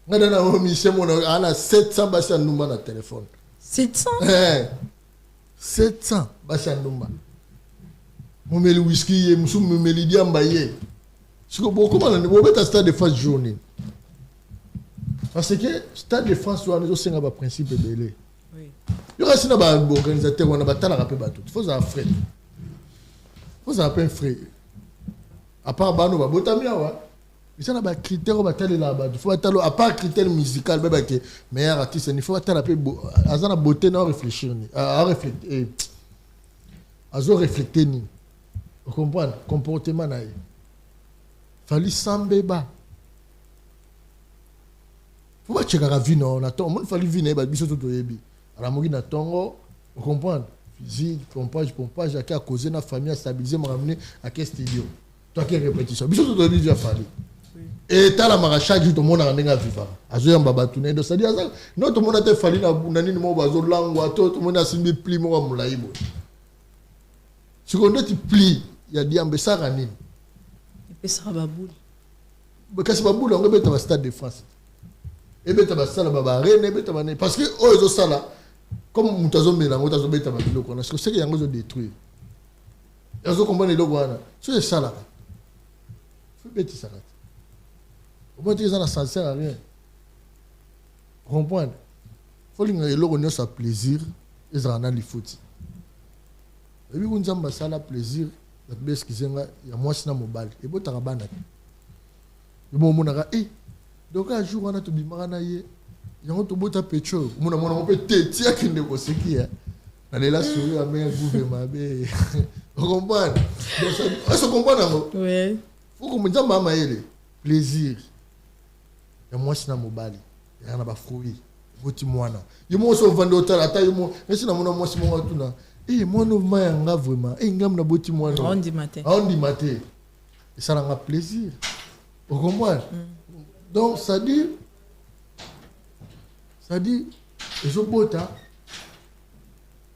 Ngada na mission mona ana 700 basa ndumba na téléphone. 700 700 basa ndumba. Mumeli whisky ye musu mumeli diamba ye. Siko boko mana ne bobeta stade de France journée. Parce que stade de France doit nous senga ba principe belé. Oui. Yo rasina ba organisateur wana batala rapé bato. Faut ça frais. Faut ça un frais. À part bano ba botamia wa. Il y a des critères là-bas. Il faut attendre, à part critères musicaux, meilleur artiste, il faut attendre à la beauté, à réfléchir. À réfléchir. À réfléchir. Vous comprenez? Comportement. Il faut s'embêter. Il faut pas checker la vie. Il faut vivre. Il faut vivre. Vous comprenez? Physique, pompage, à causer la famille, à stabiliser, à ramener à quel studio. Toi qui répétition. Il faut vivre. Et t'as la marachage tout le monde a rendu vivant. Azoya mbabatune do c'est-à-dire non tout le monde a fallu na nini mo bazo langwa tout le monde a simbi pli mo mulaibo. Si on dit pli, il y a dit ambessa ranine. Et puis ça baboul. Parce que baboul on beta stade de France. Et beta ba sala ba arena et beta ba parce que oh ezo sala comme mutazo mela mutazo beta ba biloko na c'est que yango zo détruire. Ezo comprendre le wana. C'est ça là. Faut beta ça. Comment tu es en sincère à rien? Comprendre? Il faut que les gens aient plaisir et ils en aient les fautes. Et puis, quand on a ça plaisir, il y a moins de mobile. Et puis, tu as un banat. Et puis, on a dit, donc un jour, on a tout dit, il y a un peu de pétrole. On a un peu de tiers qui ne sait qui est. On est là sur le gouvernement. Vous comprenez? Vous comprenez? Oui. Il faut que on ait plaisir. Il y a moins de mobile. Il y a un fruit. Il y a moins de vendre au tal. Il y a moins de tout. Et moi, je suis vraiment. Et je suis vraiment. On dit matin. On dit matin. Et ça a plaisir. Vous comprenez? Donc, ça dit. Et je botte.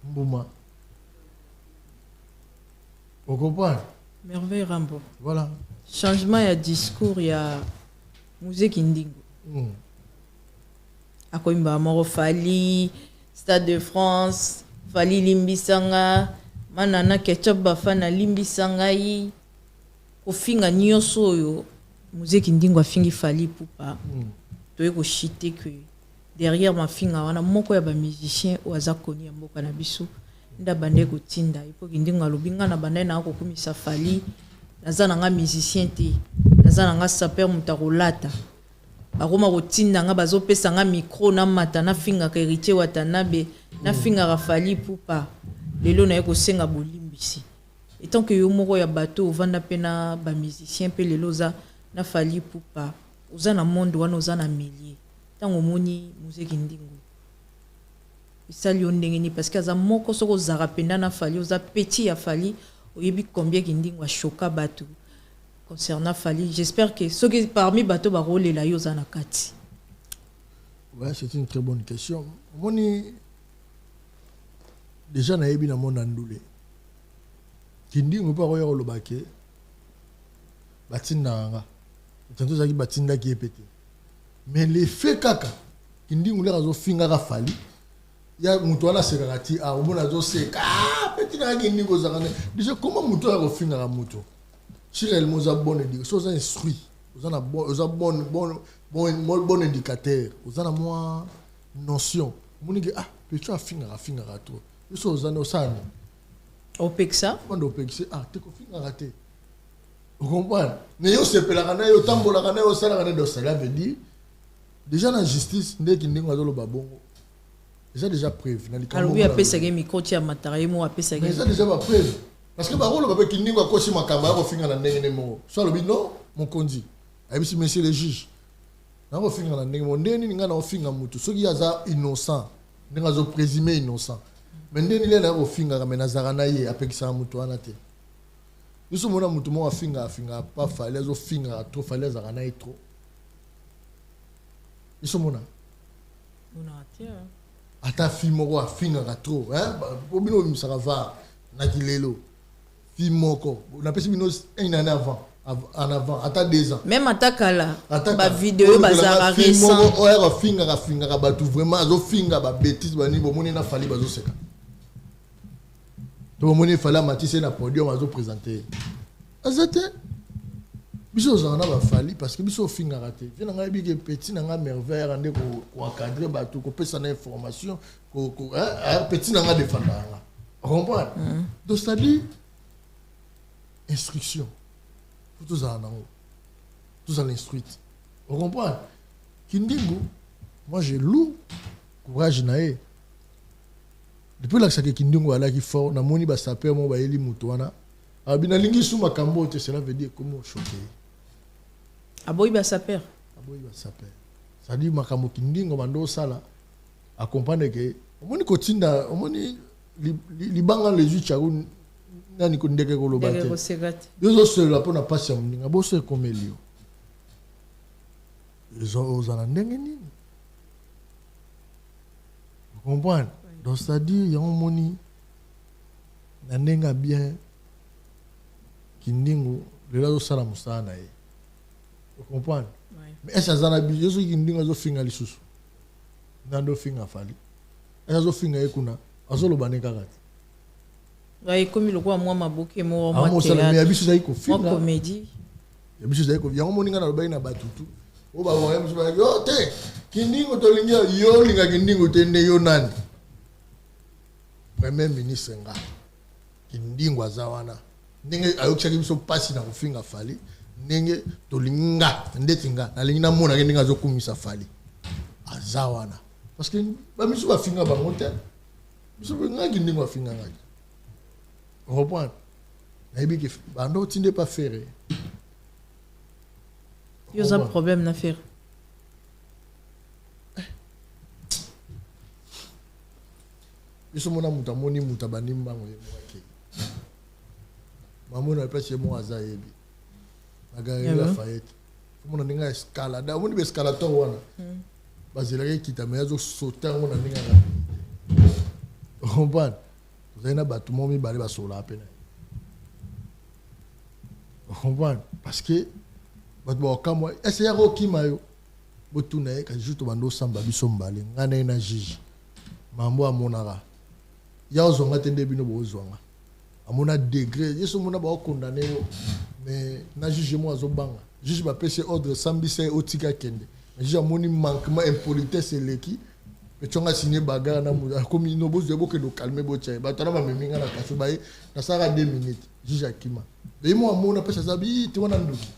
Bouma. Vous comprenez? Merveille Rambo. Voilà. Changement, il y a discours, il y a musique indingo. Akoimba Moro Fali, Stade de France, Fali Limbisanga, Manana Ketchup Bafana Limbisanga yi. Ofinga nyoso yo, musique indingo afingi Fali Poupa. Toye ko chité que derrière ma finga wana moko ya ba musicien o azakoni ya mboka na biso. Nda bande ko tinda, ipo indingo alobinga na bande na ko kumisa Fali. Naza nanga musicien te, naza nanga saper mutakolata. Aroma rotinda nga bazopesa nga micro na mata na finga ka héritier Watanabe na finga Rafali Poupa. Lelo na yeko senga bolimbisi. Et tant que yo moko ya bateau vanda pena ba musicien pe lelo za na Fali Poupa. Oza na monde wana oza na millier. Tango moni musique ndingo. Isali ondenge ni parce que za moko soko zara penda na Fali oza petit ya Fali. Oyebi combien kindingo a choka bateau. Concernant Fali, j'espère que ceux qui parmi bateau va rouler la yosa na kati. Ouais, c'est une très bonne question. Moni déjà na yebi na monde andoulé. Kindingo pa roya lo baké. Batinda nga. Tantôt zaki batinda qui est pété. Mais les faits kaka kindingo les razo finga ka Fali. Ya mutu wana sekarati a omona zo seka petit na kindingo zakane. Déjà comment mutu a finga ka mutu? Si réellement vous avez bon indicateur, vous avez instruit, vous avez bon indicateur, vous avez moins notion. Vous dites ah, peut-être à finir à toi. Vous avez ça. Au Pexa. Quand au Pexa, ah, tu as raté. Vous comprenez? Mais vous savez la rana, vous tambo la rana, vous savez la rana de ça veut dire déjà dans la justice, dès qu'il n'y a pas de babongo, déjà prévu. Alors oui, après ça, micro tia matériel, moi après ça. Mais ça déjà pas prévu. Parce que barolo ba ki ningo akosi makamba ko finga na ndenge mo. So lobi non, mon kondi. Abi si monsieur le juge. na ko finga na ndenge ndeni nga na finga mutu soki aza innocent ndenge azo présumé innocent mais ndeni le na ko finga ka menazara na ye apekisa mutu wana te biso mona mutu mo afinga pas fallait azo finga trop fallait azara na ye trop biso mona ata film moko afinga ka trop hein bobino misaka va na kilelo film moko na pesi bino une année avant en avant ata 2 ans même atakala ba vidéo bazara récent oya finga ka batu vraiment azo finga ba bêtise bani bomoni na fali bazo seka to bomoni fala matisse na podium azo présenter azate biso zana ba fali parce que biso finga raté vient nga bi ke petit na nga merveille ande ko encadrer batu ko pesa na information ko petit na nga défendre nga comprendre donc ça dit instruction tous à l'instruite. Vous comprenez? Kindingo, moi j'ai loup, courage nae. Depuis là que ça Kindingo a là qui fort, na moni ba saper mo ba eli mutuana. Abina lingi sou makambo te, cela veut dire comment choquer. Aboy ba saper. Aboy ba saper. Ça dit makambo Kindingo mando sala accompagner que moni kotinda, moni libanga les ucharu nani ko ndeke ko lobate yozo sela pona pasi ya mninga boso ekomelio ils ont ndenge nini vous comprenez donc ça dit ya moni na ndenga bien kindingo lela zo sala musana ye vous comprenez mais esa zana bi yozo kindingo zo finga lisusu nando finga fali esa zo finga ekuna azolo baneka kati ouais comme le quoi moi maboke mo moi théâtre ya biso zai ko film moi comédie ya biso zai ko ya moninga na lobai na batutu o ba wa biso ba yo te kindingo to linga yo linga kindingo te ne yo nani premier ministre nga kindingo azawana ndenge ayokisaki biso pasi na kofinga fali ndenge to linga ndetinga na linga mona ndenge azokumisa fali azawana parce que ba biso ba finga ba monte biso nga kindingo afinga ngaki. On reprend. Bando, tu n'es pas ferré. Il y a un problème à faire. Je suis moni mutabani mbango ye maman n'a pas chez moi azayebi. Magari la Fayette. Mon ninga escalade. On dit escalator wana. Bazilaki kita mais azo sauter on a ninga. On reprend. Vous avez un bâtiment qui est sur la peine. Vous comprenez? Parce que, quand moi, est-ce qu'il y a un qui m'a eu? Vous tournez, quand je suis au Samba, je suis allé, je suis un juge. Mambo à mon ara. Il y a un zonga qui est zonga. À mon degré, je suis condamné, mais je suis juge moi à Zobanga. Je suis passé ordre Sambi, c'est Otika Kende. Je suis un manquement impolitesse et l'équipe. Mais tu as signé bagarre comme il n'obose de beaucoup de calmer botia ba tana ma meminga na kaso baye na sara 2 minutes juge akima et moi mon appelle ça bi tu wana nduki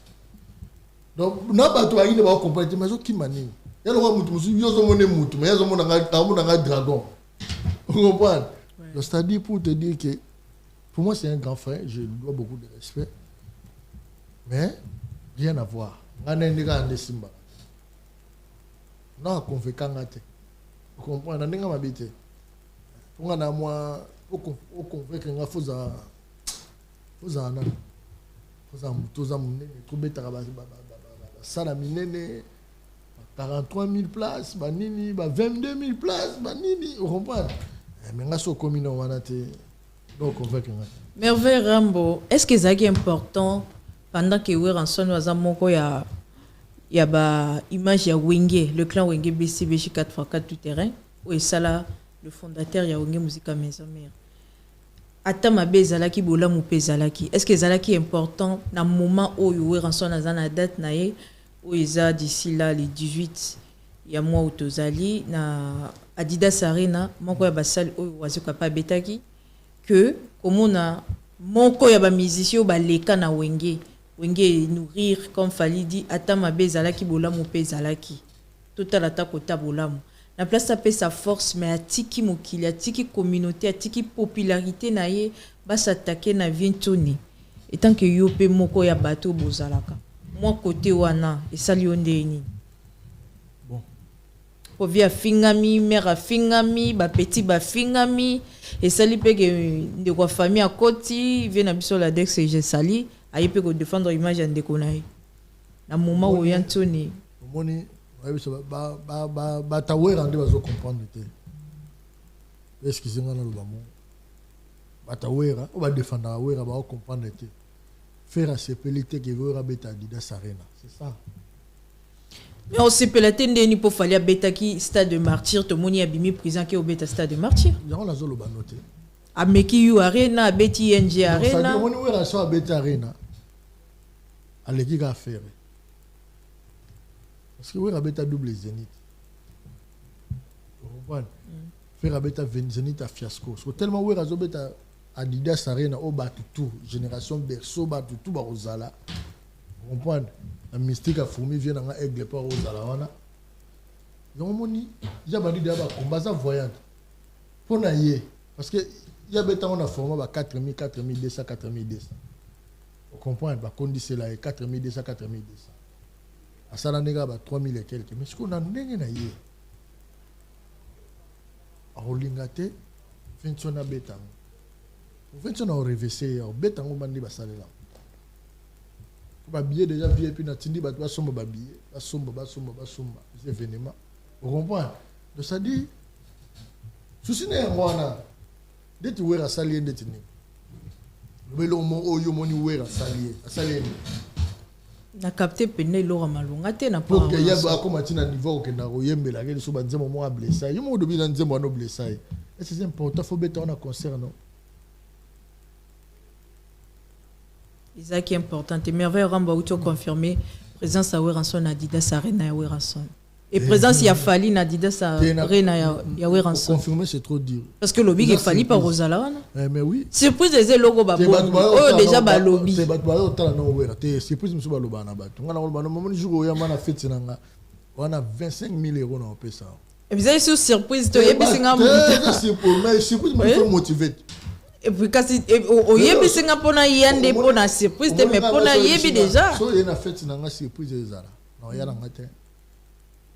donc na ba to ayine ba comprendre mais zo kima nini yalo wa mutu musu yo zo mone mutu mais yo zo mona nga dragon vous comprenez donc c'est-à-dire pour te dire que pour moi c'est un grand frère, je lui dois beaucoup de respect mais rien à voir ngana ndika ande simba na convaincant ngate. Vous comprenez? On a habité. On a moi au convaincre nga foza mutoza munene ko betaka ba sala minene 43 000 places ba nini ba 22 000 places ba nini vous comprenez? Mais nga so commune wana te donc convaincre nga. Merveille Rambo, est-ce que c'est important pendant que we ranson waza moko ya ba image ya Wenge, le clan Wenge BCBJ 4x4 tout terrain, où est ça là le fondateur ya Wenge Musica Maison Mère. Atama bezalaki bola mu pezalaki. Est-ce que zalaki est important na moment où we ranson na zana date na ye où isa d'ici là les 18 ya mois où tozali na Adidas Arena moko ya basal où wazuka pa betaki que comme na moko ya ba musicien ba leka na Wenge nourrir comme Fali dit atama bezalaki bolamu pezalaki total attaque ta bolamu la place ça peut sa force mais atiki mokili atiki communauté atiki popularité na ye ba s'attaquer na vientoni et tant que yo pe moko ya bateau bozalaka moi côté wana et sali ondeni Ovi a fingami, mère a fingami, ba petit ba fingami. Et sali pe que de quoi famille à côté, vient à sur la dex et j'ai sali. Aïe pe que défendre image en déconnaille. Na moment où y'a Tony. Moni, ta ouais rendre bazo comprendre te. Est-ce que c'est ngana lo bamo? Ta ouais ra, on va défendre la ouais ra ba comprendre te. Faire à sepelité que veut rabeta Adidas Arena, c'est ça. Mais on s'est pelaté ndeni pour falloir beta qui stade de martyr, tout le monde y a bimi prison qui au beta stade de martyr. Y'a on a zolo banoté. A Meki U Arena, Betty NG Arena. Ça dit on est à Beta Arena. À l'équipe à faire. Parce que on a beta double Zénith. Vous comprenez? Faire à beta Zénith à fiasco. So tellement on a beta Adidas Arena au bas tout génération berceau bas tout barozala. Vous comprenez? La mystique a fourmi vient dans un aigle par Rosala wana. Donc moni, ya bandi d'aba combat ça voyante. Pour naïe parce que ya beta on a formé ba 4000 4200 4200. Vous comprenez? Ba condition là 4200 4200. À ça la nègre ba 3000 et quelques. Mais ce qu'on a ndenge naïe. A rolingate Vincent a beta. Vincent a revêché beta on bandi ba salela. Ba billet déjà VIP na tindi ba somba ba billet ba somba c'est événement vous comprenez donc ça dit souci ne ngwana de tu wera sali ndeti ni belo mo oyo moni wera sali na capté peine lora malonga te na pour que ya ba ko matina niveau ke na royembela ke so ba nzemo mo a blessa yo mo dobi na nzemo no blessa et c'est important faut beta on a concert non. C'est qui est important. Et merveille Ramba où tu as confirmé présence à Weranson Adidas Arena à Weranson. Et présence il y a fallu Adidas Arena à Weranson. Confirmer c'est trop dur. Parce que lobby il fallu par Rosala. Mais oui. Surprise des logos ba oh déjà ba lobby. C'est ba ba tala na Wera. Te surprise muso ba loba na ba. Ngana loba no moment jour ya mana fête nanga. On a 25 000 € dans pesa. Et vous avez sur surprise to yebisinga mo. C'est pour mais surprise me fait motiver. Et puis quand au yebi singa pona yande pona surprise te mais pona yebi déjà so yena fête nanga surprise ezala non ya nanga te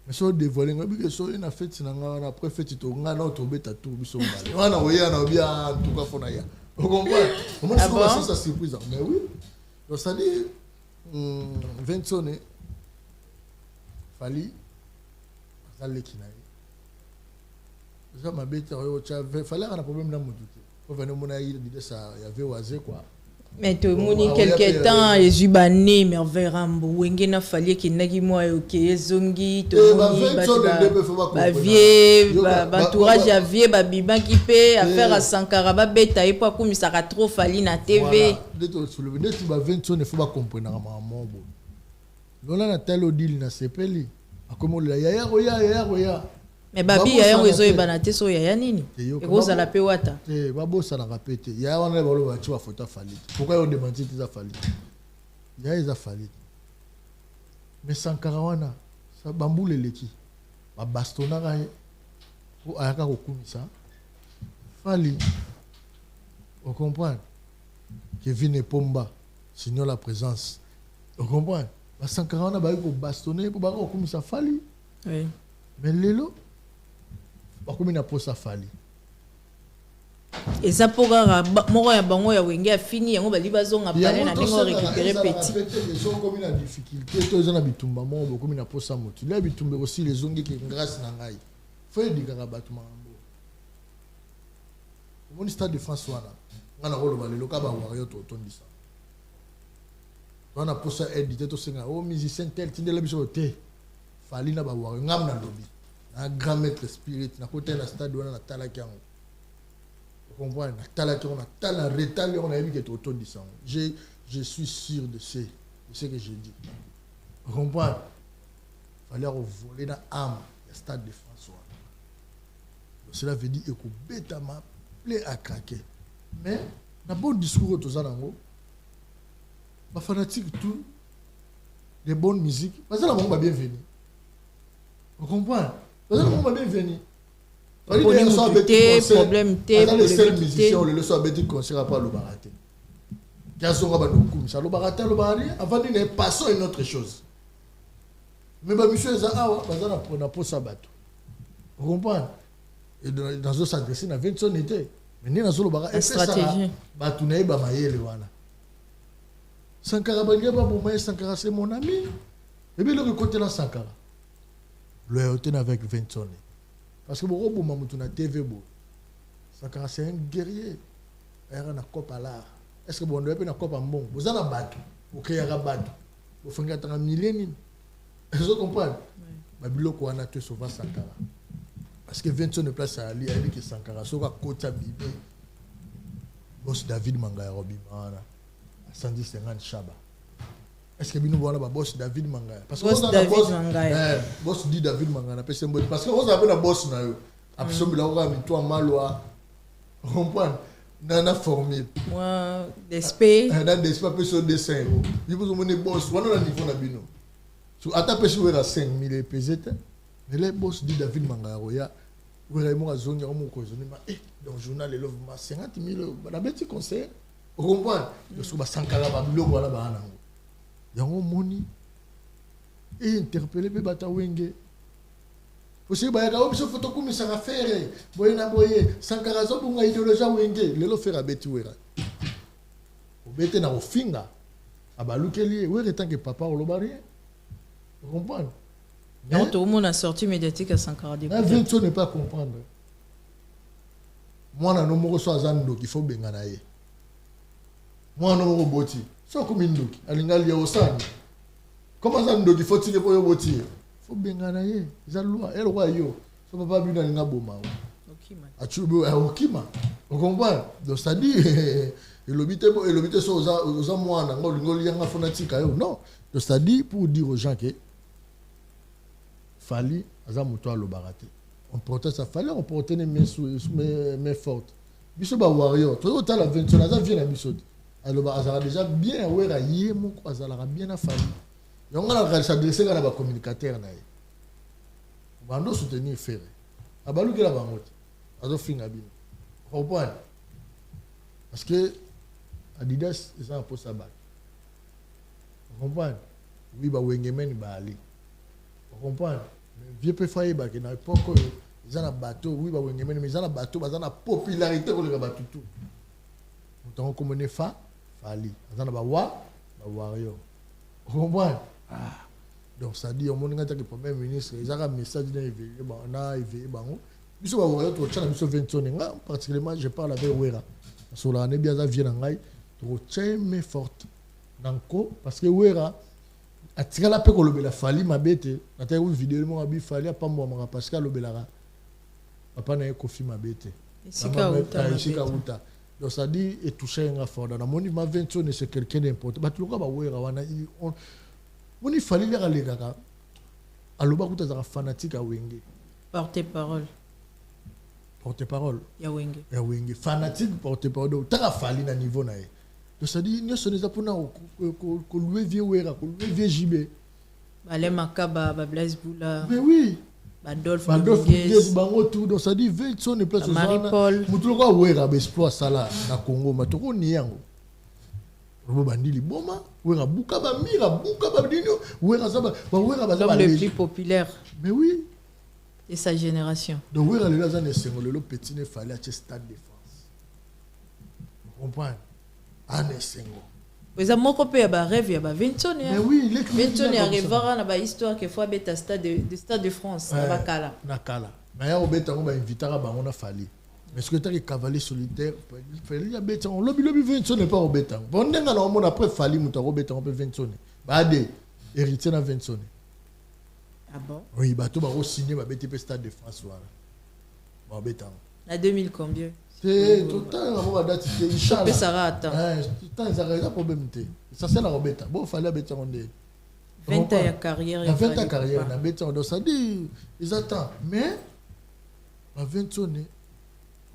mais so dévoiler ngabi que so yena fête nanga na après fête to ngana to beta tout biso mbale wana oya na bien tout ka fona ya on comprend on m'a dit ça surprise mais oui donc ça dit 20 sonné fali azale kinaye ça m'a bête fallait un problème dans mon il y avait oisé quoi. Mais tout le monde quelque temps et Zubané merveille Rambo wengena fallait qu'il n'ait moi OK zongi to ba vie ba entourage ya vie ba biban qui peut affaire à Sankara ba beta et pour comme ça trop fallait na TV de to soulever de tu ba 20 il faut pas comprendre maman bon lona na tel odile na sepeli akomo la ya mais babi ya yango ezo ebana te so ya nini ekoza la pe wata babosa na rapete ya wana balo ba chiwa photo fali pourquoi on demande si ça fali ya eza fali mais Sankara wana sa bambule leki ba bastona ka pour ayaka kokumisa fali on comprend Kevin et Pomba signent la présence on comprend ba Sankara wana ba ko bastonner pour ba kokumisa fali oui mais lelo comme na posa fali et ça pourra moko ya bango ya wenge fini yango bali bazonga pale na ningo récupérer petit ils sont comme une difficulté to zana bitumba mo comme na posa motu là bitumba aussi les zongi qui grâce na ngai faut dire ka batu mambo mon stade de France wana ngana ko loba lelo ka ba wario to tondisa wana posa édité to senga o musicien tel tindela biso te fali na ba wario ngam na lobby un grand maître spirit na côté na stade on a tala kiango vous comprenez na tala kiango na tala rétal on a vu que tu autour de ça je suis sûr de ce que je dis vous comprenez fallait voler na âme le stade de François cela veut dire que bêta ma plaît à craquer mais na bon discours to za nango ba fanatique tout des bonnes musiques parce que la monde bienvenue vous comprenez parce que on va bien venir. Problème T, les seuls musiciens le soir bêtis concert pas le baraté. Gason va nous comme ça le baraté avant de passer une autre chose. Mais bah monsieur ça ah bazana pour na posa bato. Vous comprenez? Et dans ce s'adresser à Vincent était. Mais dans ce la stratégie. Sankara Bangia, Sankara c'est mon ami. Et bien le côté là Sankara. Loyauté avec Vincent. Parce que beaucoup de gens na TV Sankara c'est un guerrier. Il y a une coupe à l'art. Est-ce que vous avez une coupe à bon? Vous avez un bateau. Vous créez un bateau. Vous faites un millénaire. Vous comprenez? Babilo ko ana te sauva Sankara. Parce que Vincent ne place à Ali, il dit que Sankara soka kota bibe. Boss David Mangaya Robi Mana. 150 Chaba. Est-ce que nous voilà boss David Mangaya? Parce que boss David Mangaya. Boss dit David Mangaya parce que vous avez un boss na yo. Absolument là on a mis toi malwa. Comprendre? Nana formule. Moi d'esprit. Nana d'esprit peut sur dessin. Il faut mener boss, on a niveau na bino. So attaper sur la 5000 pesete. Mais les boss dit David Mangaya roya. Vous avez mon zone mon cause donc journal love 50 000 la bête conseil. Vous comprenez? Je suis Sankara Babilo voilà ba nango. Yango moni et interpeller be bata wenge. Aussi ba ya ko photo comme ça faire. Boye na boye Sankara zo bunga idéologie wenge lelo faire beti wera. Obete na ofinga abalukeli wera tant que papa olobari. Vous comprenez? Donc, tout le monde a sorti médiatique à Sankara. Vincent ne pas comprendre. Moi, je ne sais pas il faut bien gagner. Moi, je ne sais pas si comme une doki. Comment ça, il faut tirer pour le boti? Il faut bien gagner. C'est la loi. Elle roi yo. Ça ne va pas bien dans le boma. Okima. Vous comprenez? Donc, ça dit, il obite sur aux mois, non. Donc, ça dit pour dire aux gens que Fali, on proteste à Fali, on proteste les mains fortes. Biso ba warrior, tout le temps la 20 ans, ça vient à Biso. Alors, ça a déjà bien, ouais, ça a bien à Fali. Et on a s'adresser à la communicateur. On doit soutenir Ferré. À Balou qui la bangote, à Zofing Abin. Vous comprenez? Parce que Adidas, ils ont un poste à bac. Vous comprenez? Oui, bah, Wengemen, bah, Ali. Vous comprenez? Vieux peu failli bah que dans l'époque ils ont un bateau oui bah Wengemen mais ils ont un bateau ils ont la popularité pour le bateau tout. Nous comme on est Fali ils ont un warrior. Vous comprenez? Donc ça dit on monte quand le premier ministre ils ont un message dans éveillé bah on a éveillé bah on biso ba warrior to tchana biso 21 particulièrement je parle avec Wera sur l'année bien ça vient en aïe to tcheme forte nanko parce que Wera atika la pe ko lobela Fali mabete na une vidéo mo abi Fali pa mo mara parce que lobelara papa na Kofi mabete Sika uta donc ça dit et toucher un fort dans mon ma 21 c'est quelqu'un d'important ba tout ka ba Wera wana on Fali les aller kaka aloba kuta za fanatique a wenge porte-parole ya wenge fanatique porte-parole ta Fali na niveau na donc ça dit nous sommes pour que louer vieux Wera que louer vieux JB Balé Makaba Blaise Boula mais oui Badolphe bango tout donc ça dit Vincent ne place Marie-Paul mutulo ka Wera ba exploit sala na Congo matoko ni yango robo bandili boma Wera buka ba mira buka ba dino Wera zaba ba Wera ba zaba le plus populaire mais oui de sa génération donc Wera le lazane ne sengolo le petit ne fallait à stade de France vous comprenez Vous avez mon copain à rêve, il y a Vincent. Mais oui, Vincent est arrivé à la histoire qu'il faut habiter stade de France. Nakala. Mais il y a invité à Bango Fali. Mais ce que tu as cavalier solitaire, il y a Vincent. Lobby Vincent n'est pas au béton. Bon, on a après Fali, on a Vincent. Badé, héritier de Vincent. Ah bon? Oui, bah tout va signer ma BTP stade de France. Bon, béton. À 2000 combien? C'est tout le temps, la date, c'est Inch'Allah. Ça va attendre. Tout le temps, ça a un problème. Ça, c'est la robeta. Bon, il fallait habiter en 20 ans de carrière. 20 ans de carrière, on habite en ça dit, ils attendent. Mais, à 20 ans,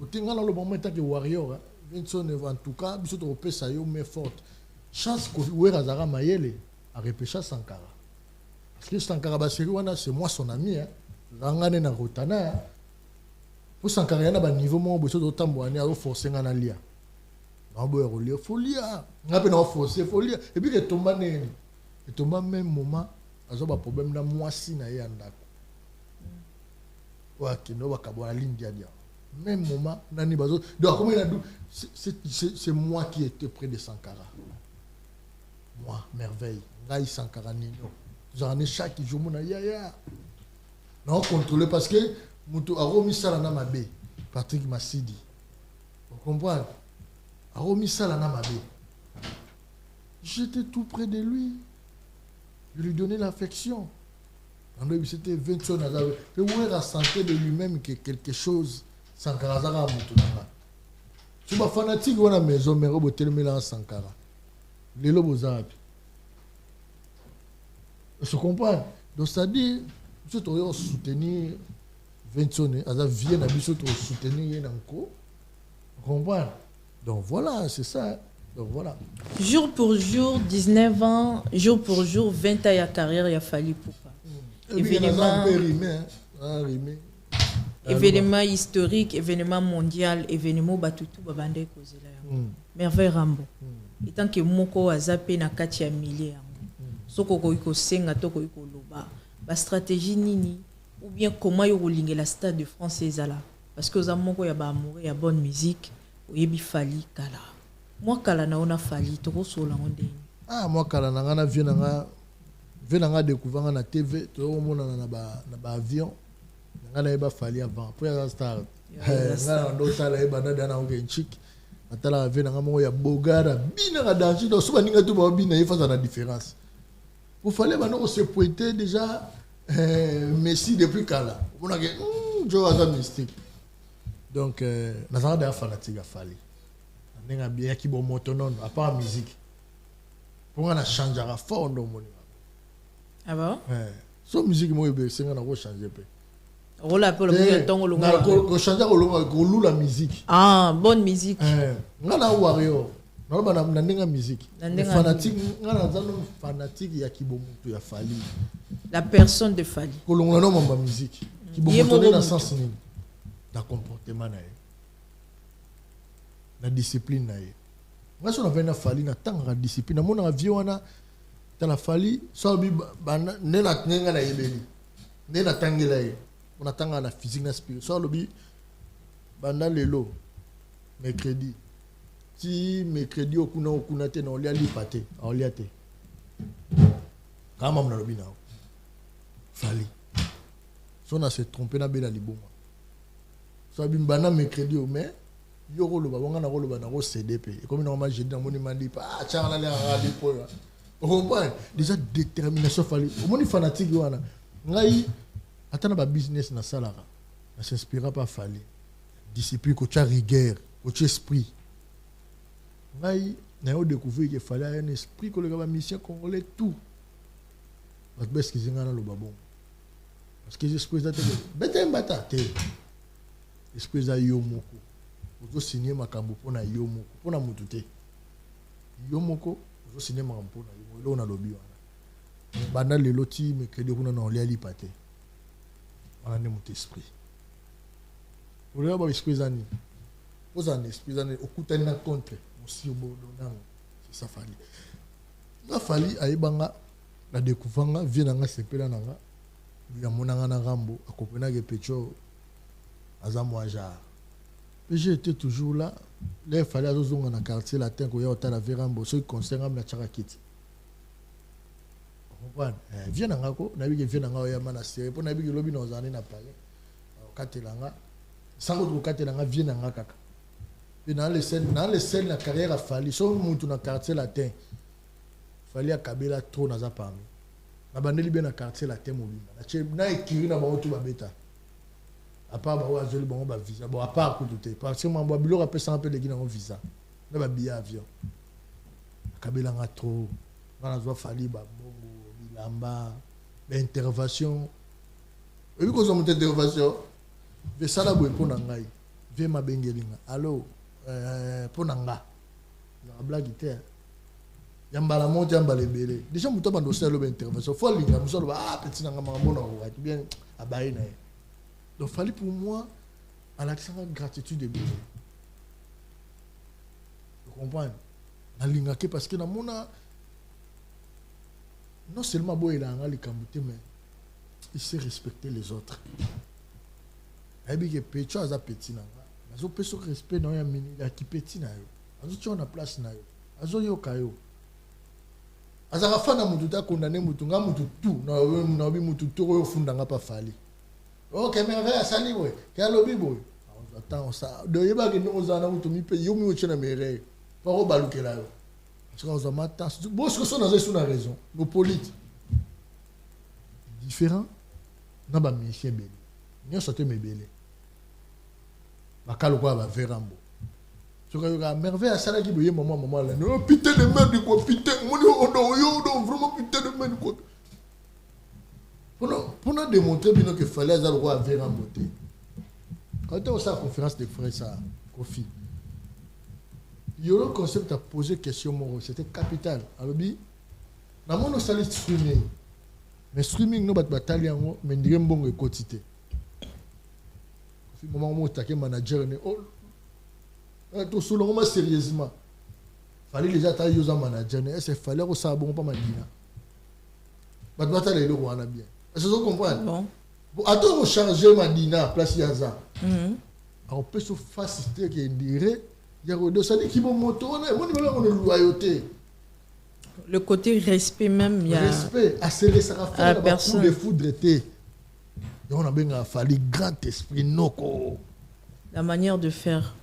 au Tinga, le moment où warrior, 20 ans, en tout cas, ils sont européens, ça y est, mais forte. Chance que Wera Zara Mayele a repêché Sankara. Parce que Sankara, c'est moi son ami. Rangane na Rotana. Pour Sankara, il y a un niveau où il faut forcer un lia. Il faut lire. Il faut lire. Et puis, il tombe même moment, il y a un problème de moisi. wakino wakabona l'India dia. Même moment nani bazo. Donc comment il a dit c'est moi qui étais près de Sankara. Moi, merveille. Ngai Sankara Nino. J'en ai chaque jour mon ya. Non contrôlé parce que muto aromi sala na mabe. Patrick Massidi. Vous comprenez? Aromi sala na mabe. J'étais tout près de lui. Je lui donnais l'affection. C'était 20 ans. Il ressentait de lui-même que quelque chose. Sankara Zara Moutounanga. Si je suis fanatique de la maison, mais je suis un Sankara. Les lobes aux arbres. Je comprends. Donc, c'est-à-dire, je suis soutenir 20 ans. Je viens de soutenir Yenanko. Vous comprenez? Donc, voilà, c'est ça. Donc, voilà. Jour pour jour, 19 ans, jour pour jour, 20 ans de carrière, il a fallu pour pas. Événement historique, événement mondial, événement batutu babande kozela yango. Merveille Rambo. Et tant que moko azape na kati ya millier yango. Soko ko iko senga to ko iko loba. Ba stratégie nini ou bien comment yo lingela Stade de France ezala parce que za moko ya ba amoureux ya bonne musique, oyebi fali kala. Moi kala na ona fali to ko sola ngondeni. Ah moi kala na ngana venanga découvrir na TV to mona na ba avion. Ngana eba fali avant pour ya star. Ngana ndo sala eba na dana ogenchik. Atala venanga mo ya bogara bina ga danger do suba ninga to ba bina ifa na différence. Vous fallait maintenant se pointer déjà Messi depuis kala. On a que Joe a mystique. Donc nazara da fanatique a fali. Nenga bien ki bo motonon à part musique. Pour on a changer à fond dans mon. Ah bon? So musique moi be senga na ko changer pe. Rôle appel le tongo longa. Na ko changer ko la musique. Ah, bonne musique. Ngana warrior. Non ba na nenga musique. Fanatique ngana zano fanatique ya kibomutu ya fali. La personne de Fali. Ko longa no mamba musique. Kibomutu na sens ni. Na comportement na ye. Na discipline na ye. Nga so na vena fali na tanga discipline. Na mona avion wana ta la fali so bi bana ne na nenga na yebeli. Ne na tangela ye. On attend la physique na spirit. So lobi banda lelo mercredi. Si mercredi okuna te na olia li pate, olia te. Kama mna lobi na. Fali. So na se tromper na bela liboma. So bi banda mercredi o mais yo ko loba wanga na ko loba na ko CDP. Et comme normalement j'ai dans mon mandi pas changa na ali po. On comprend déjà détermination fali. Au moni fanatique wana. Ngai atana ba business na salara. Na s'inspira pas fali. Discipline ko cha rigueur, ko cha esprit. Ngai na yo découvrir que fallait un esprit que le gars mission congolais tout. Parce que ce qu'ils ngana lo babon. Parce que esprit ça te bete mbata te. Esprit za yo moko. Ozo signer makambo pona yo moko, pona mutu te. Yo moko ozo signer makambo pona yo. Lo na lobi wana. Banda le loti me crédit kuna na olia li pate. On a mon esprit. Vous voulez avoir esprit zani. Vous en esprit zani okutani na contre aussi au bodo nango. C'est ça fali. Na fali aibanga na découvrir vient nga sepela nanga. Ya monanga na rambo akopena ke pecho azamwaja. J'ai été toujours là. Là il fallait azozonga na quartier latin ko ya otala verambo so concert ngam na chaka kiti. Viens na ngako na biki viens na ngao ya mana sere po na biki lobi na ozani na pale katelanga sango ko katelanga viens na ngaka et dans les scènes la carrière a fallu so mutu na quartier latin fallait akabela trop na za parmi na bandeli bien na quartier latin mobimba na che na ekiri na ba to ba beta à part ba wazeli bon ba visa bon à part kututé parce que mambo bilo rapé ça un peu de guina visa na ba billet avion akabela nga trop na zo fali ba lamba intervention et puis quand on monte intervention ve sala boy pona ngai ve mabengelinga allo pona nga na blague te yambala monte yambala belé déjà muto bando sala be intervention faut linga musolo ah petit nanga mambona ko bien abaye na donc fallait pour moi à l'accent gratitude de Dieu vous comprenez na linga ke parce que na mona non seulement il a mais il sait respecter les autres. ayebi ke pecho aza petit na nga azopesa respect na yo ya mini ya kipeti na yo azotia na place na yo azoyoka yo azaka fana mutu ta condamné mutu nga mutu tu na obi mutu to oyo funda nga pa fali ok merveille asali boy ke alobi boy attends ça de yeba ke ndongo zana mutu mi pe yo mi oche na mere pa ko balukela yo parce que on mata bon ce que son na suna raison no polite différent na ba monsieur beli nyo sote mebele bakalo kwa ba verambo soka yo ka merveille asala ki boye maman là no putain de merde quoi putain mon yo vraiment putain de merde quoi pour nous démontrer bien que fallait aller au roi verambo te quand on sa conférence de frères ça Kofi le concept a posé question moro c'était capital alobi na mono sali streaming mais streaming no bat bataille yango mais ndire mbongo ekotité Kofi moment mo taquer manager ne oh tout solo ma sérieusement fallait déjà tailler aux manager ne c'est fallait que ça bon pas madina bat bataille le roi na bien est-ce que vous comprenez bon attends recharger madina place yaza on peut se faciliter que ndire le côté respect même, il y a respect à la personne de foudre on a bien fallu grand esprit noko la manière de faire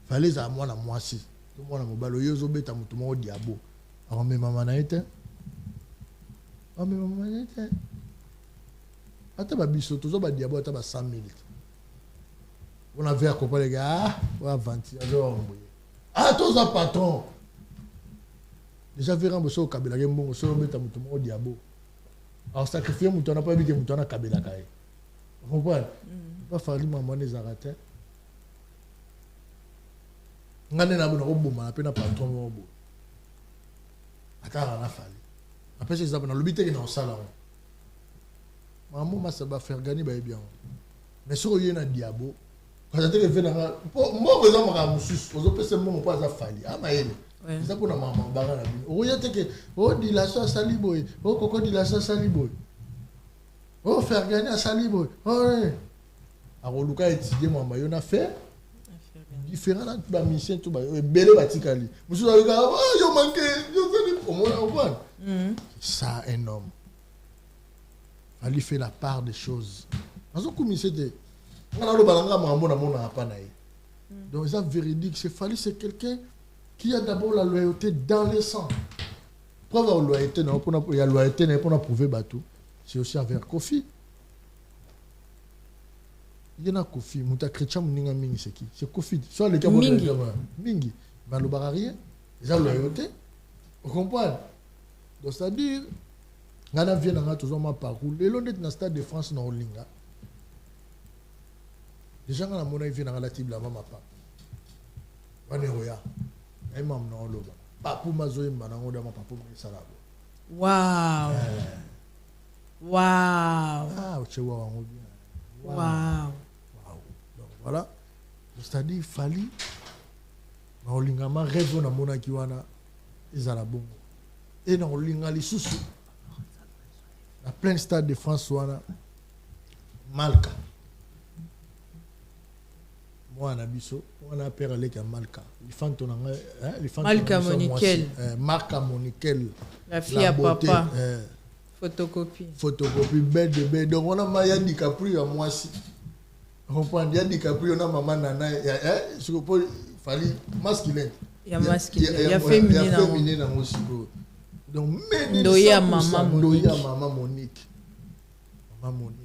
fallait à moi si tout moi mobalo yozo beta mutu mo diabo alors mais maman na été ata ba biso tozo ba diabo ata ba 100 000 on avait accompagné les gars, on a vendu, ah, tous un patron. Déjà, verra monsieur au Kabila, il bon, monsieur met un mouton au diabo. Alors, sacrifier mouton, on n'a pas vu que mouton a Kabila Kaye. Vous comprenez? Pas fallu maman les arrêter. On a un bon on a peine à patron au bout. Attends, on a fallu. Après, c'est ça, on a l'obité qui est dans le salon. Maman, ça va faire gagner bien. Mais si on y a un diabo, quand je te fais moi par exemple je suis pèse mon pas à fali ah maël ça pour na maman banga na bino o yete ke o dilation sali boy o koko dilation sali boy o faire gagner à sali boy oh a roluka étudier moi mayo na fait différent dans ba mission tout ba belé batikali musu yo manqué yo sali pour moi on voit ça un homme ali fait la part des choses dans un comité de donc c'est véridique, c'est quelqu'un qui a d'abord la loyauté dans le sang. Preuve de loyauté, il y a loyauté pour prouver bateau. C'est aussi envers Kofi. Il y en a Kofi, Mouta Chrétien Mouninga Mingi, c'est qui? C'est Kofi. Soit les cas Mingi. Mingi. Mais le barrière, il y a la loyauté. Vous comprenez? Donc c'est-à-dire, on a vu dans toujours ma parcours. Et l'on est dans le stade de France dans Olinga. Les gens qui ont vu dans la table là, maman pas. Vaneroya, et maman non loba. Papou mazoé manango dama papou salabo. Wow. Wow. Ah, tu vois on bien. Wow. Donc voilà. C'est-à-dire fali. Na olinga ma rêve na mona kiwana ezala bongo. Et na olinga li susu. La plein stade de France wana Malka. Moi, on a biso, on a peur avec Malka. Malka Monikel. Malka Monikel. La fille à papa. Photocopie. Photocopie, belle de belle. Donc, on a Maya DiCaprio à moi aussi. On prend DiCaprio, on a maman Nana. Il fallait masculin. Il y a masculin. Il y a féminin. Il y a féminin dans mon cibo. Donc, mais Ndoya maman Monique. Ndoya maman Monique. Maman Monique.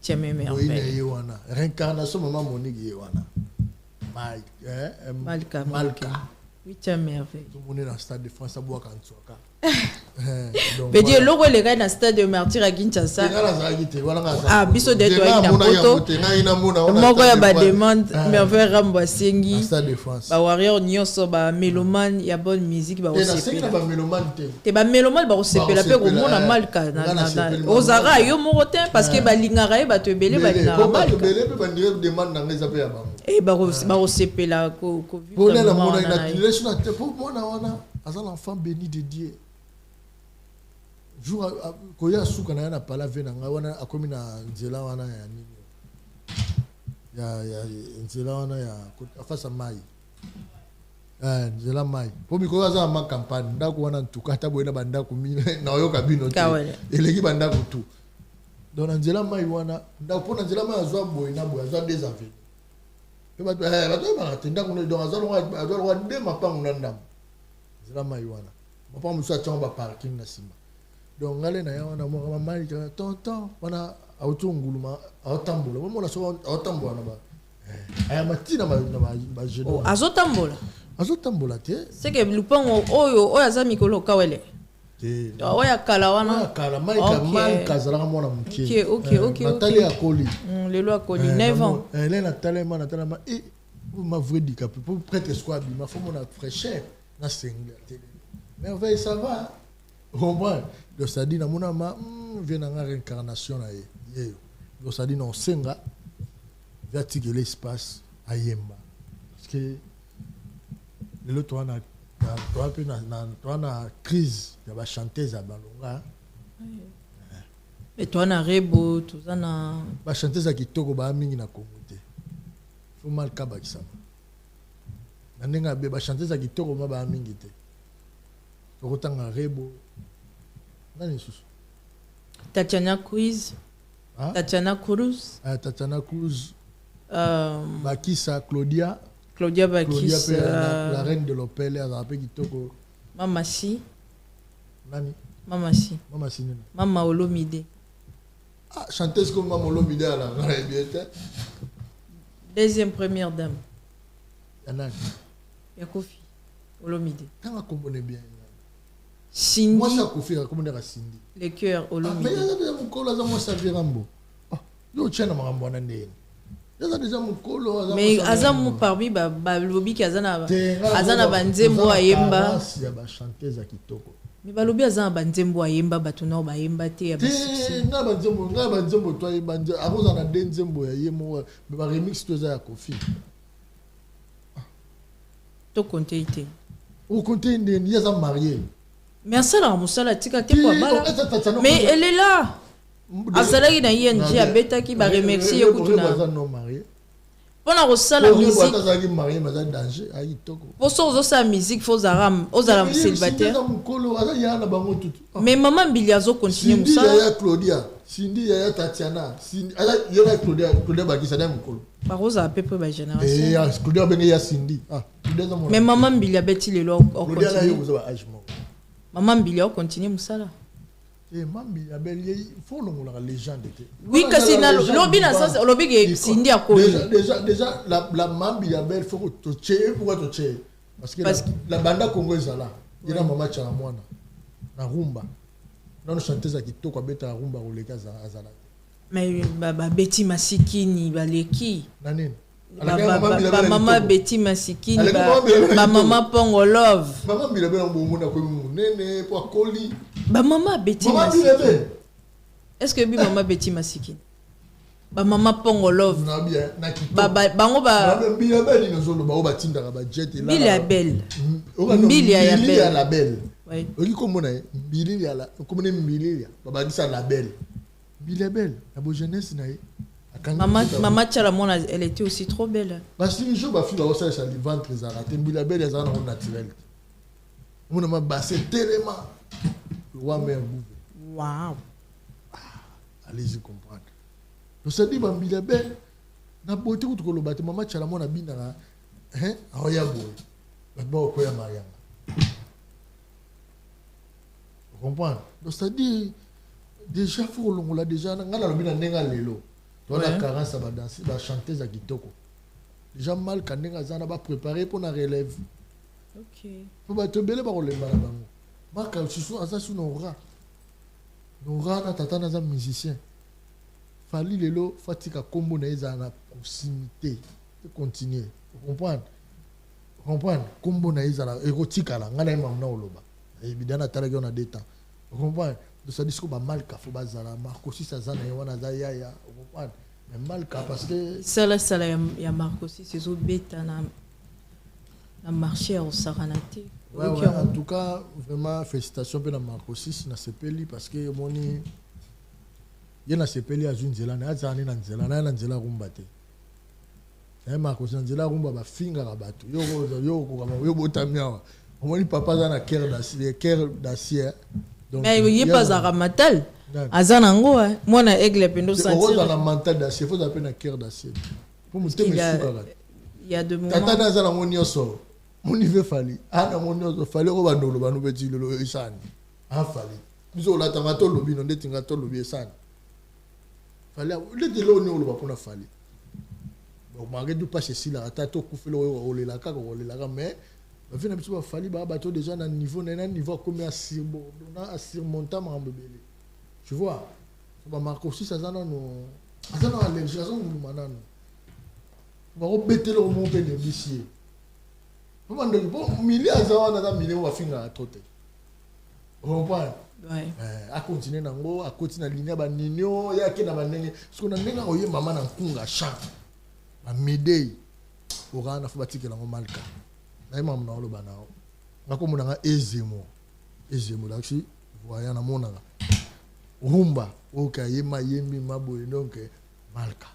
8e merveille. Réincarnation maman Monique Yewana. Malka. 8e merveille. Tout le monde est dans le stade de France à boire quand tu as. Mais Dieu, logo les gars dans le stade de martyr à Kinshasa. Ah, biso de toi ina photo. Moko ya ba demande merveille Rambo Sengi. Stade de France. Ba warrior nyonso ba mélomane ya bonne musique ba osepela. Ba mélomane te ba mélomane ba osepela pe ko mona Malka na ozara yo morotin parce que ba lingara ba te belé ba lingara Malka. Ba belé pe ba ndire demande na ngeza pe ya bango. Et ba osepela ko vivre. Pour la mona ina pour mona wana azal enfant béni de Dieu. Jour koya suka na yana pala vena nga wana akomi na nzela wana ya nini ya nzela wana ya face à mai nzela mai po mikolo aza ma campagne ndako wana ntuka ata boye na bandako na oyoka bino te eleki bandako tu donc na nzela mai wana ndako mpo na nzela mai azwa boye na boye azwa des aveni pe bato oyebaka te ndako donc azwa lokwa nde mapango na ndambo nzela mai wana mapango mosusu atiango baparking na nsima donc ngale na ya wana moka mamali tonton wana auti nguluma aotambola omona so aotambola na ba aya matina ba jeune azotambola te c'est que lupango oyo aza mikolo kawele te oya kala wana kala mai kazala mona mukie ok Nathalie akoli lelo akoli 9 ans elle Nathalie ma et ma vrai dit pour prêtre soit ma faut mon fraîcheur na senga mais on ça va au moins le sadi na mona ma vient en réincarnation na ye le sadi non senga vertigue l'espace à Yemba parce que le toi na crise ya ba chanteuse ya balonga et toi na rebo tout ça na ba chanteuse ya kitoko ba mingi na Congo te faut mal kaba kisama na ndenga be ba chanteuse ya kitoko ma ba mingi te to kotanga rebo nani susu Tatiana Cruz Tatiana Cruz Bakisa Claudia Bakis la reine de l'opéra elle a rappelé kitoko Mama Si nani Mama Si nini Mama Olomide chanteuse comme Mama Olomide à la deuxième première dame Yanani Yakofi Olomide quand on comprend bien Cindy moi ça Kofi comment dire Cindy les cœurs Olomide mais il y a mon colo ça moi ça virambo yo tchana marambo na ndeni déjà mon colo mais azamu parmi ba lobby kazana banzembo ayemba ya ba chanteuse ya kitoko mais ba lobby azana banzembo ayemba batuna ba yemba te ya basiksi na banzembo to ayemba akoza na denzembo ya yemo ba remix to za ya Kofi to compter ite au compter ndeni ya za marié mais ça la musala tika te kwa bala mais elle est là azalaki na ING abetaki ba remercier kutuna pona kosala musique azalaki marié mais danger ayi toko poso ozosala musique fo ozala célibataire mais maman Mbili azo continuer musala ya Claudia Cindy ya Tatiana Cindy ya Claudia Bakisa na mukolo baroza pepe ba génération ya Claudia benga ya Cindy mais maman Mbili abeti lelo Claudia na yo za âge moko maman Mbili a continuer musala mambi ya belie faut la légende oui kasi na lobby na sens lobby ke Cindy akoli déjà la mambi ya belle faut to che pourquoi to che parce que la banda Congo ezala ina mama cha mwana na rumba na chanteuse ya kitoko abeta rumba koleka azala mais ba Betty Masikini baleki na nini Mama Betty Masikini Mama Pongo Love Mama Mbila bela mbongo na ko munene po akoli Mama Betty Masikini est-ce que Mama Betty Masikini Mama Pongo Love na bien na kitoko bango Mbila bela inozolo ba batinda ka ba jet là Mbila ya belle Mbila ya la belle oui oki komona Mbila ya la komona Mbila ba gisa la belle Mbila belle la bo jeunesse na Maman Chalamona, elle était aussi trop belle. Parce que je ba fille ça ça ventre ça raté Mbila belle ça na naturel. On m'a bassé tellement. Roi mère bouve. Waouh. Allez-y comprendre. Donc ça dit Mbila belle na beauté ko to lo baté Maman Chalamona bina aoya boy. Ba ko ya Mariama. Vous comprenez? Donc ça dit déjà faut longola déjà ngala lo bina nenga lelo. La carence va danser, va chanter za kitoko. Déjà mal quand nenga zana va préparer pour la relève. OK. Faut ba te belé ba kolemba la bango. Maka susu asa su nora. Nora na tata na za musicien. Fali lelo fatika kombo na eza na proximité. Et continuer. Vous comprenez? Vous comprenez? Kombo na eza na érotique la ngana imam na oloba. Évidemment talaki on a des temps. Vous comprenez? De ce discours ba mal ka fo bazala Marco si ça zana wana za ya vous comprenez? Mais mal ka parce que ça ya Marco si c'est au bêta na marché au Saranate. Ouais, en tout cas vraiment félicitations pour Marco 6 na sepeli parce que moni yena sepeli a une zelana azani na nzela na nzela rumbate Marcos Nzela rumba ba finga rabato. Yo botamia. On dit papa dans la cœur d'acier. Mais il n'y a pas un ramatal. Azanango, moi na aigle pendo sentir. C'est dans mental d'acier, faut appeler un cœur d'acier. Pour me il y a de moments. Tata dans la monioso. Mon niveau fali. Ah na monioso fali ko bandolo banu beti lo isani. Ah fali. Biso la tamato lobi no ndetinga to lobi isani. Fali le de lo ni lo ba pona fali. Donc malgré tout pas ceci là tato kufelo o le la ka ko le la mais il fallait que déjà dans niveau comme surmontant mon bébé. Tu vois, ça va marquer aussi ça dans nos allergies, ça nous manane. On va rebêter le moment de vicier. Bon, milliers de gens dans milliers on va finir à trotter. On comprend. Ouais. À continuer nango, à continuer à ligne ba ninyo, ya ke na banenge. Parce qu'on a nenga oye maman na kunga chant. À midi, au rana faut bâtir que la malka. Na imam na oloba na ngako munanga ezemo laksi voyant na monanga rumba oka yema yembi maboy donc malka.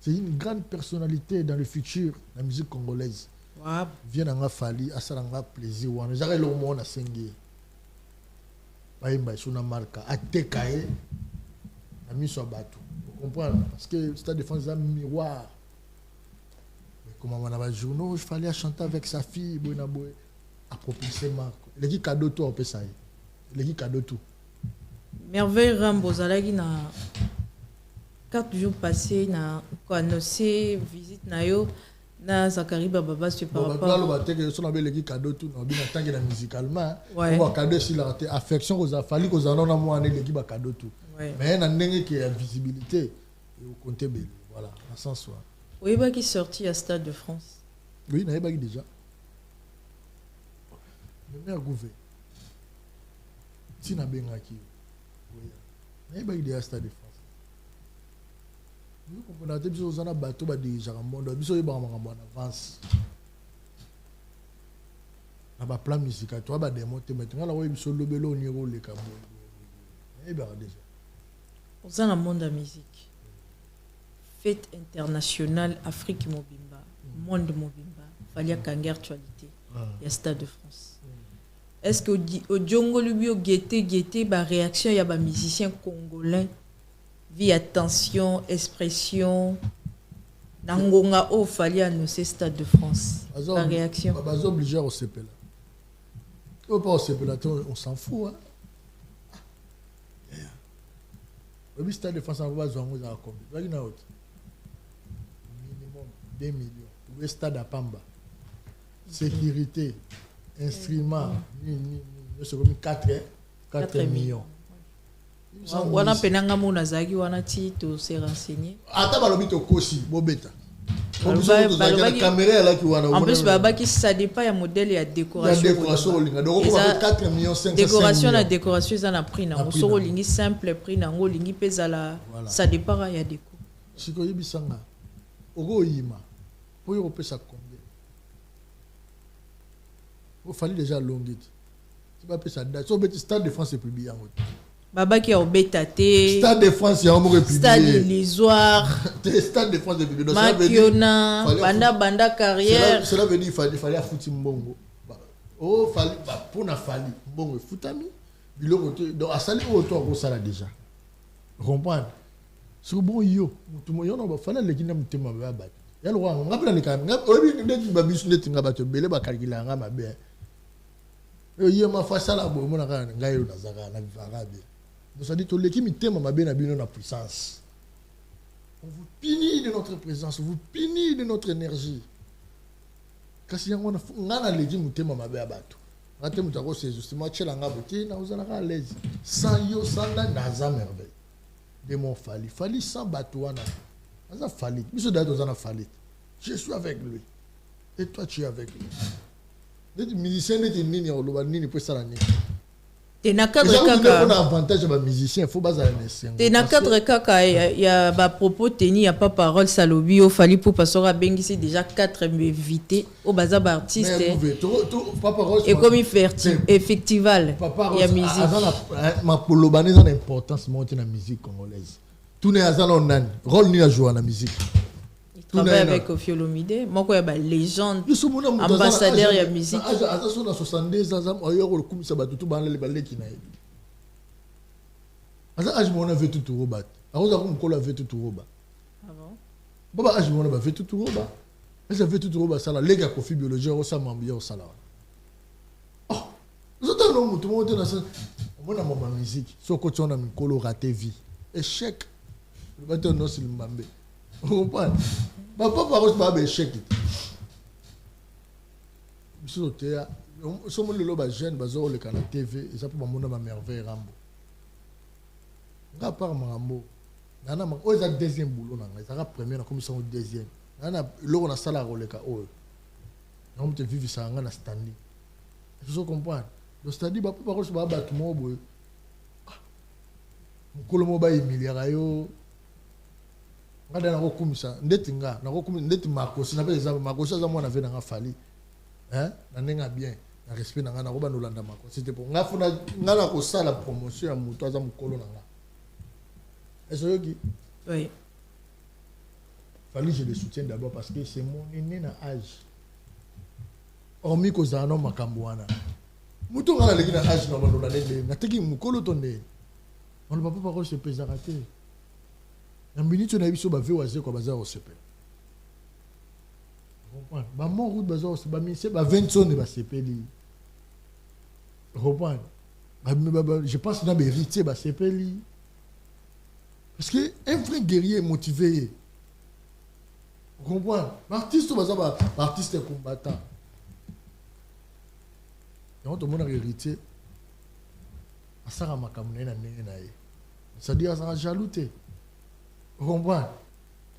C'est une grande personnalité dans le futur la musique congolaise. Wow. Vient nga fali asalanga plaisir wana jare lo mona sengi baimba suna malka atekaye na miso bato. Vous comprenez parce que Stade de France a un miroir. Comment on a va journaux, je fallait chanter avec sa fille, à propulser Marc. Les qui cadeau tout, on peut ça. Les qui cadeau tout. Merveille Rambo, Zalagi na 4 jours passés, na quoi annoncé visite na yo na Zakari Baba sur par rapport. Là, le bateau que son avait les qui cadeau tout, on bien tant que la musicalement. On va cadeau si la affection aux affali aux anons à moi les qui va cadeau tout. Mais il y a une qui a visibilité et au compte belle. Voilà, en sens soit. Oui, qui est sorti à Stade de France. Oui, il y a déjà. Le maire Gouvé. Si nous avons qui. Il y a déjà Stade de France. Nous comprenons que nous avons un bateau qui déjà en monde. Nous avons en avance. Nous avons un plan musical. Nous avons des montées. Maintenant, nous avons le bélo au niveau des Cameroun. Il y a déjà. Nous avons un monde de musique. Fête internationale Afrique Mobimba, monde Mobimba, fallait qu'en actualité, il y a Stade de France. Est-ce que au Djongo Lubio guetté ba réaction il y a ba musicien congolais via attention, expression nangonga o fallait annoncer Stade de France. La réaction. Bah obligé au CP là. Au pas au CP là, on s'en fout hein. Le Stade de France on va jouer à combien? Minimum 2 millions. Le stade à Pamba. Sécurité, instruments, c'est comme 4 millions. On a penanga mona zagi wana ti to se renseigner. Ata balobi to kosi bobeta. En plus baba qui ça dépend ya modèle ya décoration. La décoration linga donc on va 4 millions 500. Décoration na décoration ça na prix na soro lingi simple prix na ngo lingi pesa la ça dépend ya déco. Siko yibisanga. Ogo yima. Pour y repérer ça combien? Il fallait déjà longuette. Tu vas payer ça date. Le Stade de France est publié en haut. Baba qui a obétaté. Stade de France est en haut publié. Stade de l'Isoire. Stade de France est publié. Makiona. Banda carrière. Cela veut dire qu'il fallait foutre Mbongo. Oh, fallait pour na fali Mbongo foutami. Donc à salir autour au sala déjà. Comprendre. Sur bon yo, tout le monde fallait les qui n'aiment pas ma bête. Y'a le roi, on a plein de cas. On a besoin de temps pour belé ba calculer en ma bien. Il m'a fait ça là, bon, on a un gars au Nazara, na Arabe. Donc ça dit tout l'équipe m'aime ma bien na puissance. On vous punit de notre présence, on vous punit de notre énergie. Kasi yango na l'équipe m'aime ma bien bateau. Raté m'tako c'est justement tchelanga boté na uzana à l'aise. Sans yo sans na naza merveille. De mon fali sans bateau na. Ça fallait. Monsieur Dado en a fallu. Je suis avec lui. Et toi, tu es avec lui. Les musiciens ne sont ni ni pour ça. T'es na cadre kaka. On a avantage à musicien. Faut pas aller. T'es na cadre kaka. Il y a ba propos teni, il y a pas parole salobi. Au fallait pour passer à Bengi déjà 4 invités au bazar artiste. Et comme il fait effectival. Il y a musique. Ma polobanese a une importance monter dans la musique congolaise. Tout n'est pas un rôle ni à jouer dans la musique. travaille avec Koffi Olomide. Moi, il y a légende, ambassadeur de la musique. Attention, dans 72 ans, il y a eu comme ça, tout le monde qui n'a pas. On a vu tout le robot. On a vu tout le robot. Baba âge on a vu tout le robot. Mais vu tout le robot, ça là, les gars Koffi biologie, on s'est mambié au salon. Oh, nous avons tout le monde dans ça. On a mon musique. Sur côté on a mis colo raté vie. Échec. Le bateau non c'est le mbambé. Vous comprenez? Papa parole pas échec. Monsieur Otea, sommes le loba jeune bazo le canal TV, et ça pour mon ma merveille Rambo. Nga par Rambo. Nana ma o za deuxième boulot nanga, ça premier na commission deuxième. Nana lo na sala roleka o. On te vivre ça nga na standing. Vous comprenez? Le standing ba parole ba battement boy. Mukolo mo ba milliard yo. Ngada na kokumisa ndeti nga na kokumisa ndeti makosi na pe exemple makosi za mwana ve na fali na nenga bien na respect na nga na ko banolanda makosi c'était pour nga funa nga na ko sala promotion ya muto aza mukolo na nga est-ce que oui fali je le soutiens d'abord parce que c'est mon aîné na âge hormis ko za no makambo wana muto nga na leki na âge na banolanda ndenge na teki mukolo tonde on ne peut pas parole se pesa rater. La minute on a vu sur bavé oisé quoi bazar au CP. Comprendre. Ba mon route bazar au CP, c'est ba 20 tonnes ba CP li. Comprendre. Je pense que dans les héritiers ba CP li. Parce que un vrai guerrier motivé. Comprendre. L'artiste bazar ba artiste combattant. Donc tout le monde a héritier. Asara makamune na ndenge na ye. C'est-à-dire ça jalouté. Vous comprenez?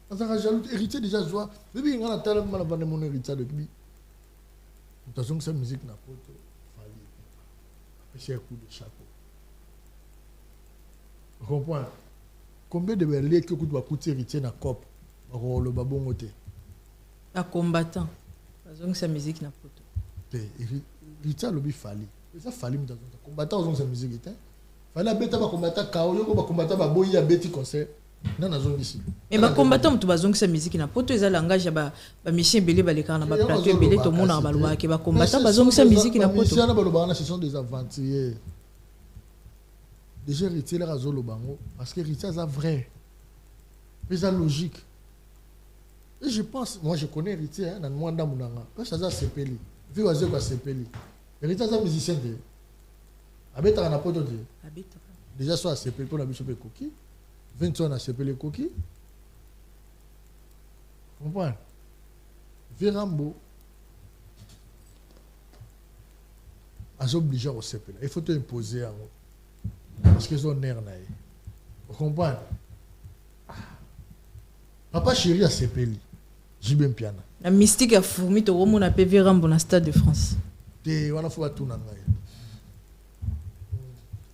Quand ça rajoute héritier déjà soit bébé on a tellement mal vendre mon héritier depuis de toute façon cette musique n'a pas fallu c'est un coup de chapeau. Vous comprenez? Combien de belé que coûte va coûter héritier na cop le babon côté un combattant donc cette musique n'a pas héritier le bi fallu ça fallu dans combattant donc cette musique était fallait bêta ba combattant kao yo ba combattant ba boyi ya beti concert. Non, non, ici. Mais ma combattant, tu vas donc sa musique na poto eza langage ba Michel Belé ba le kana ba plateau Belé tout monde na ba loa ke ba combattant ba donc sa musique na poto. Michel na ba loa ce sont des aventuriers. Déjà héritier la razo lo bango parce que héritier ça vrai. Mais ça logique. Et je pense moi je connais héritier hein dans Mwanda Munanga. Parce que ça sepeli. Vu oiseau ba sepeli. Héritier ça musicien de. Abeta na poto de. Abeta. Déjà soit sepeli pour la biso pe coquille. 20 ans à s'appeler coquille. Vous comprenez? Virambo a obligé à s'appeler. Il faut te imposer à vous. Parce que c'est un nerf. Vous comprenez? Papa chéri a s'appeler. J'ai bien piano. La mystique a fourmi au monde appelé Virambo dans le Stade de France. Et on a fait tout dans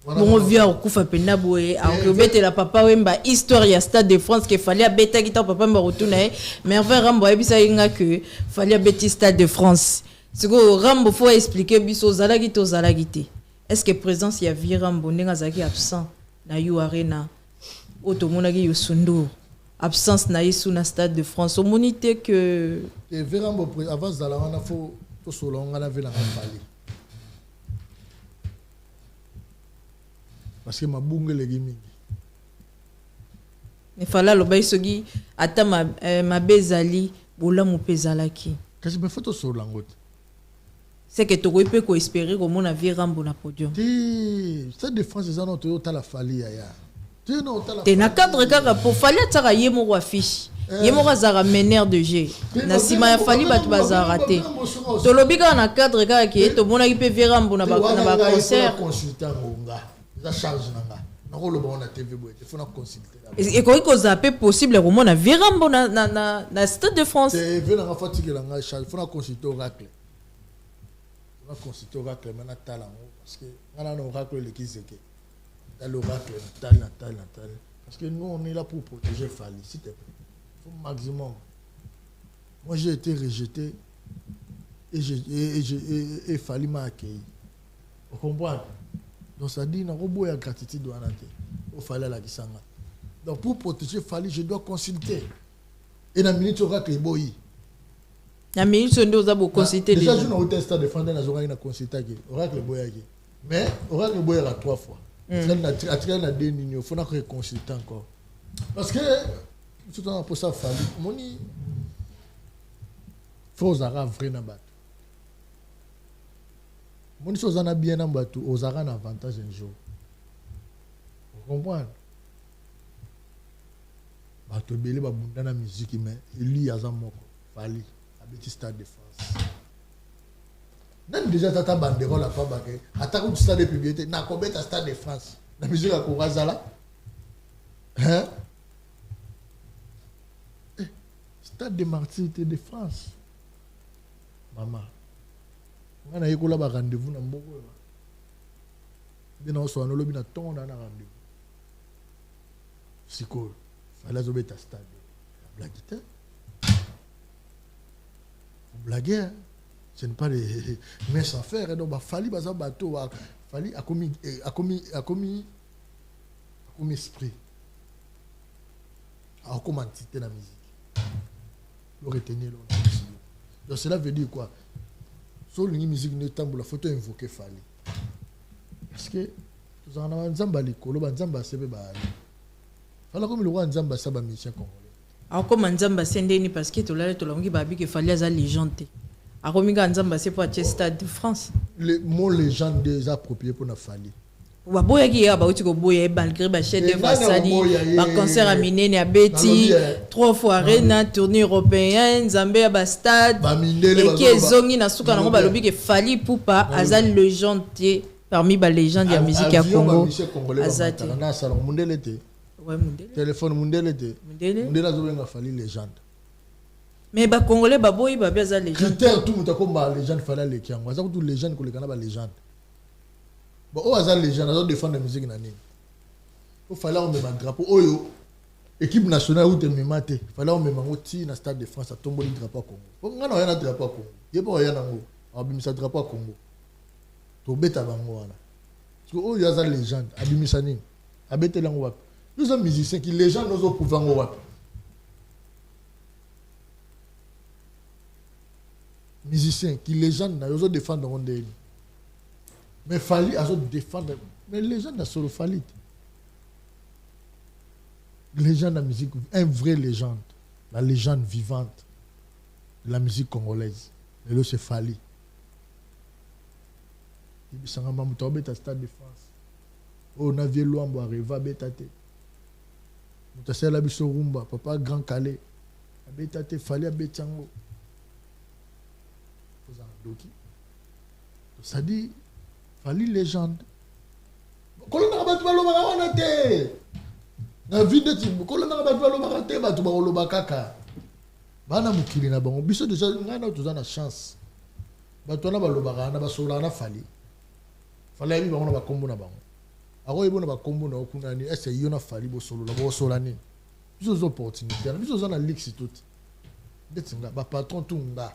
Bon vient au Koufa Penaboué, alors que la papa wemba histoire ya Stade de France qu'il fallait abeta kita papa mba retourner mais enfin Rambo ebisa inga que fallait abeti Stade de France. C'est que Rambo faut expliquer biso zalagi to zalagité. Est-ce que présence ya Virambo nenga zaki absent na yu arena otomonaki yo Sundu absence na isu na Stade de France au monité que et Virambo avant zala wana faut to solonga na vela ngapali. Parce que ma bunge les gimi. Il fallait le bail sogi ata ma bezali bola mu pezalaki. Qu'est-ce que me fait sur langote? C'est que tu peux ko espérer que mon avis Rambo na podium. Cette défense des anneaux tu la fali ya. Tu non ta la. T'es na cadre kaka pour fallait tsara yemo wa fiche. Yemo zara meneur de jeu. Na sima ya fali batu bazarate. To lobika na cadre kaka ki to mona ki pe Rambo na ba concert. Consultant ngonga. Ça charge nanga. Na le bon na TV boy, il faut na consulter. Et quoi que ça peut possible au monde na Virambo na Stade de France. C'est venir en fatigue la nga charge, il faut na consulter oracle. On a consulté oracle maintenant talent parce que on a un oracle le kizeke. Dans l'oracle talent. Parce que nous on est là pour protéger Fali, s'il te plaît. Il faut maximum. Moi j'ai été rejeté et Fali m'a accueilli. Vous comprenez? Donc ça dit, il y a gratitude au Fali à la Kisanga. Donc pour protéger Fali, je dois consulter. Et dans la minute, oracle est boy. La minute, on doit vous consulter déjà. Déjà, je n'ai pas stade de France, dans la consulté. Oracle est boy. Mais oracle est boy à 3 fois. Il faut que consulter encore. Parce que, tout le temps, pour ça, il faut que vous vrai dans bateau. Mon chose en a bien dans bateau, aux un avantage un jour. Vous comprenez? Bateau belé ba bunda na musique mais lui y a un moko fali à petit stade de France. Nan déjà tata banderole la pas baké. Attaque du stade de publicité na kobeta stade de France. La musique à Kourazala. Hein? Stade de martyrs de France. Maman. On a eu un rendez-vous dans Mboko. On a eu un rendez-vous. C'est cool. Il fallait que tu stade. La blague. Vous blaguez. Ce n'est pas des mains sans faire. Donc, il fallait que bateau. Il fallait commis esprit. À comment entité la musique. Le retenir. Donc, cela veut dire quoi? So la musique ne tambour la photo invoquer fallait parce que tous en avons nzamba likolo ba nzamba sebe ba fala comme le roi nzamba ça ba mission congolais alors comme nzamba sendeni parce que to la longi ba bi que fallait za légende a kominga nzamba c'est pour le stade de France le mot légende des approprié pour na fallait ba boya ki ya ba uti ko boya malgré ba chef de Vassali ba concert à Minene à Betty 3 fois arena tournée européenne Nzambe ba stade et qui ezongi na suka na ba lobi que Fally Ipupa azal légende parmi ba légende ya musique ya Congo azati na salon mundele te ouais mundele téléphone mundele te mundele azobenga Fally légende mais ba congolais ba boyi ba beza légende critère tout mutako ba légende Fally le kiango aza tout légende ko le kana ba légende. Bon, au hasard, les gens ont défendu la musique. Il fallait qu'on mette un drapeau. Oyo, équipe nationale où tu me mates, il fallait qu'on mette un outil dans le stade de France à tomber le drapeau Congo. Bon, on a un drapeau Congo. Il n'y a pas rien dans on a mis ça drapeau Congo. Tu bête à Bango. Parce que Oyo hasard les gens, abîmer ça ni, abêter l'ango. Nous sommes musiciens qui les gens nous ont prouvé en Europe. Musiciens qui les gens nous ont défendu dans le monde. Mais Fally a défendre. Mais les gens sont Fally. Les gens de la musique, un vrai légende, la légende vivante de la musique congolaise. Et là, c'est Fally. Il dit, c'est un stade de France. Oh, on a vu l'ouambo, arrive à Bétate. On a fait la biso rumba, papa Grand Calais. À Bétate, Fally à Bétango. Ça dit, Fally légende. Kolona ba tuba lo ba wana te. Na vide ti kolona ba tuba lo ba te ba tuba lo ba kaka. Bana mukili na bango biso déjà ngana tozana chance. Ba tona ba lo ba na ba sola na Fally. Fally abi bango na ba kombo na bango. Ako ibona ba kombo na okuna ni ese yo na Fally bo solo la bo sola ni. Biso zo opportunité. Biso zana lix tout. Detinga ba patron tunga.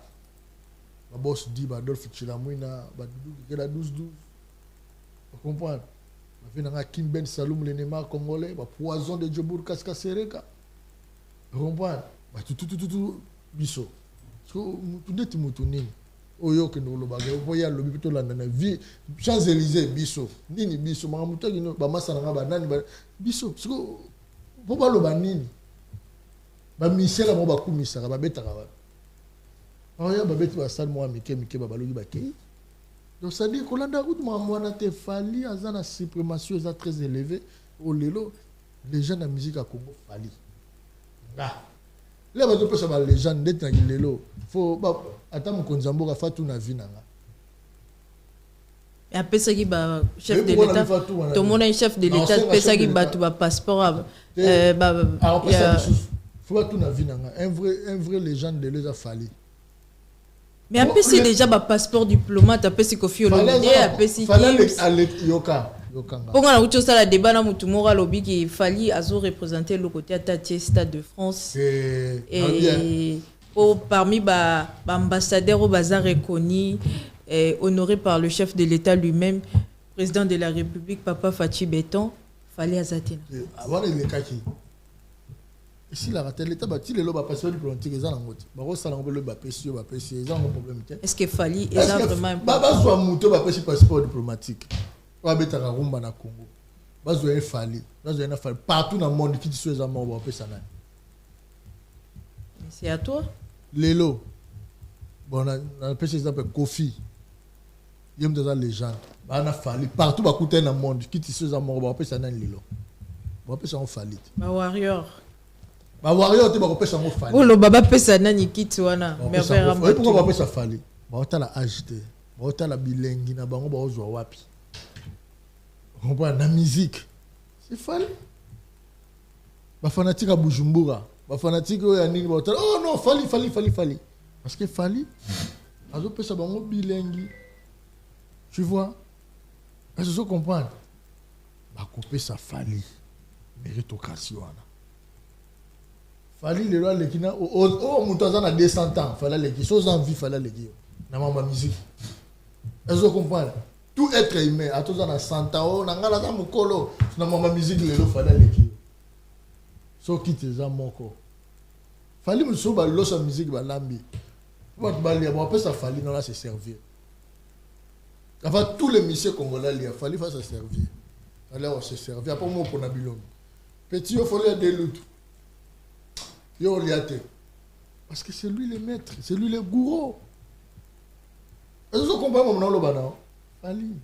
Ba boss di ba Adolphe Chilamwina ba dudu ke la 12-12. Vous comprenez? Il y a Kim Ben Saloum, le Neymar congolais, le poison de Djobour Kaska Sereka. Vous comprenez? Tout, biso. Tout est moutouni. Oyo que nous le bagage. Vous voyez le bipito là dans la vie. Champs-Élysées, biso. Nini biso. Maramuta qui nous, bamasa na banani biso. Parce que, vous voyez le banini. Ba Michel a mon bakou misara, ba beta kaba. Alors, ba beta ba sal moi mike ba balogi ba kei. Donc ça dit que la route m'a été Fally à la suprématie très élevée au lelo les gens de la musique à Congo Fally. Là bah tu peux savoir les gens d'être dans le lelo faut attendre mon Nzambo a fait tout na vie nanga. Et après ça qui ba chef de l'état tout le monde est chef de l'état après ça qui ba tu ba passeport après ça faut tout na vie nanga un vrai légende de les a Fally. Mais après c'est déjà un passeport diplomate après c'est Kofi Olomide après c'est yoka pour on a autre chose la débat na mutu mora lobby qui Fally azo représenter le côté Tatié Stade de France et parmi ambassadeurs au bazar reconnu honoré par le chef de l'État lui-même président de la République Papa Fachi Beton Fally Azatena avant les kaki ici la raté l'état bâti les lobes passé diplomatique ils en ont baro ça l'envoie le bapesi ils ont un problème. Est-ce que Fali est vraiment important? Baba soit muto bapesi passeport diplomatique wa beta ka rumba na Congo bazo e Fali partout dans le monde qui dit les amours bapesi ça. C'est à toi. Lelo bon on appelle ces exemple Kofi il y a des légendes on a Fali partout ba coûter dans le monde qui dit les amours bapesi ça Lelo bapesi on Fali Ba warrior te ba kopesa ngo Fali. Oh le baba pesa nani kiti wana merveille rambo. Pourquoi ba pesa Fali? Ba otala agité. Ba otala bilengi na bango ba ozwa wapi. On parle na musique. C'est Fali. Ba fanatique à Bujumbura, ba fanatique ya nini ba otala oh non Fali. Parce que Fali azo pesa bango bilengi. Tu vois? Est-ce que tu comprends? Ba kopesa Fali. Méritocratie wana. Fali le roi le kina oh mutazana 200 ans fallait les qui sont en vie fallait les dire na ma musique est-ce que vous comprenez tout être humain à tous en 100 ans na ngala za mukolo na ma musique le fallait les dire so quitte za moko Fali muso ba lo sa musique ba lambi ba balia ba peut ça Fali non là se servir avant tous les messieurs congolais il Fali fa se servir alors se servir après moi pour na bilom petit il fallait des luttes. Parce que c'est lui le maître, c'est lui le gourou. Est-ce que vous comprenez mon nom? Fali.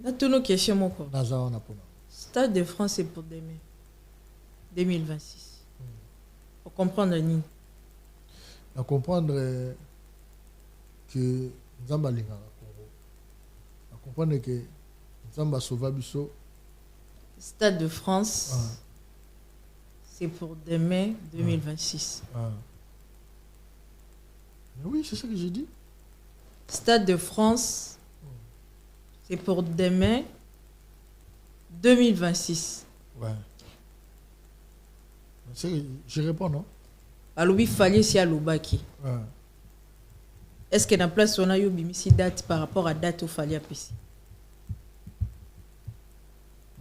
Là, toutes nos questions, mon corps. Stade de France, c'est pour demain. 2026. Pour comprendre ni. Pour comprendre que Nzamba Linga Congo. Pour comprendre que Nzamba Sauva Bisso. Stade de France. C'est pour demain 2026. Oui, c'est ça que j'ai dit. Stade de France, c'est pour demain 2026. Ouais. Je réponds, non? Alors, il fallait si à Lubaki. Ouais. Est-ce qu'il y a une place où on a eu une date par rapport à date où il fallait appeler?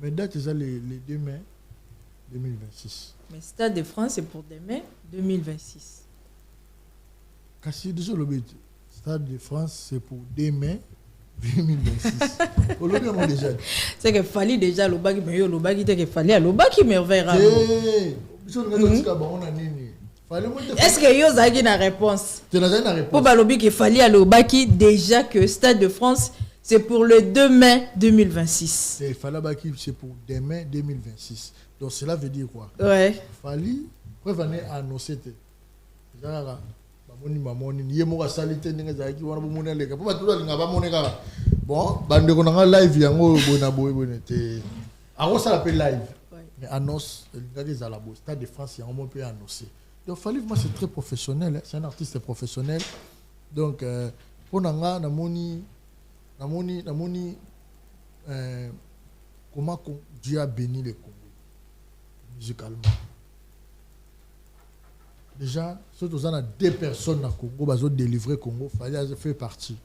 Mais date, c'est les 2 mai 2026. Mais Stade de France, c'est pour demain 2026. Kasi déjà le but. Stade de France, c'est pour demain 2026. Déjà. C'est qu'il fallait déjà le bagi, mais le bagi, c'est qu'il fallait à le bagi, mais vers est-ce que vous avez une réponse? Tu as une réponse. Pour Balobi qu'il fallait à le bagi, déjà que Stade de France, c'est pour le 2 mai 2026. Il fallait bagi, c'est pour demain 2026. Donc cela veut dire quoi? Ouais. Fali prévenir annoncer. Bon, bande ko nga live yango bona boy te. Alors ça l'appelle live. Mais annonce la Stade de France yango peut annoncer. Donc Fali moi c'est très professionnel, c'est un artiste professionnel. Donc pour nga namoni comment Dieu a béni le Congo musicalement. Déjà, surtout on a 2 personnes dans Congo, bah ont délivré Congo, fallait faire partie.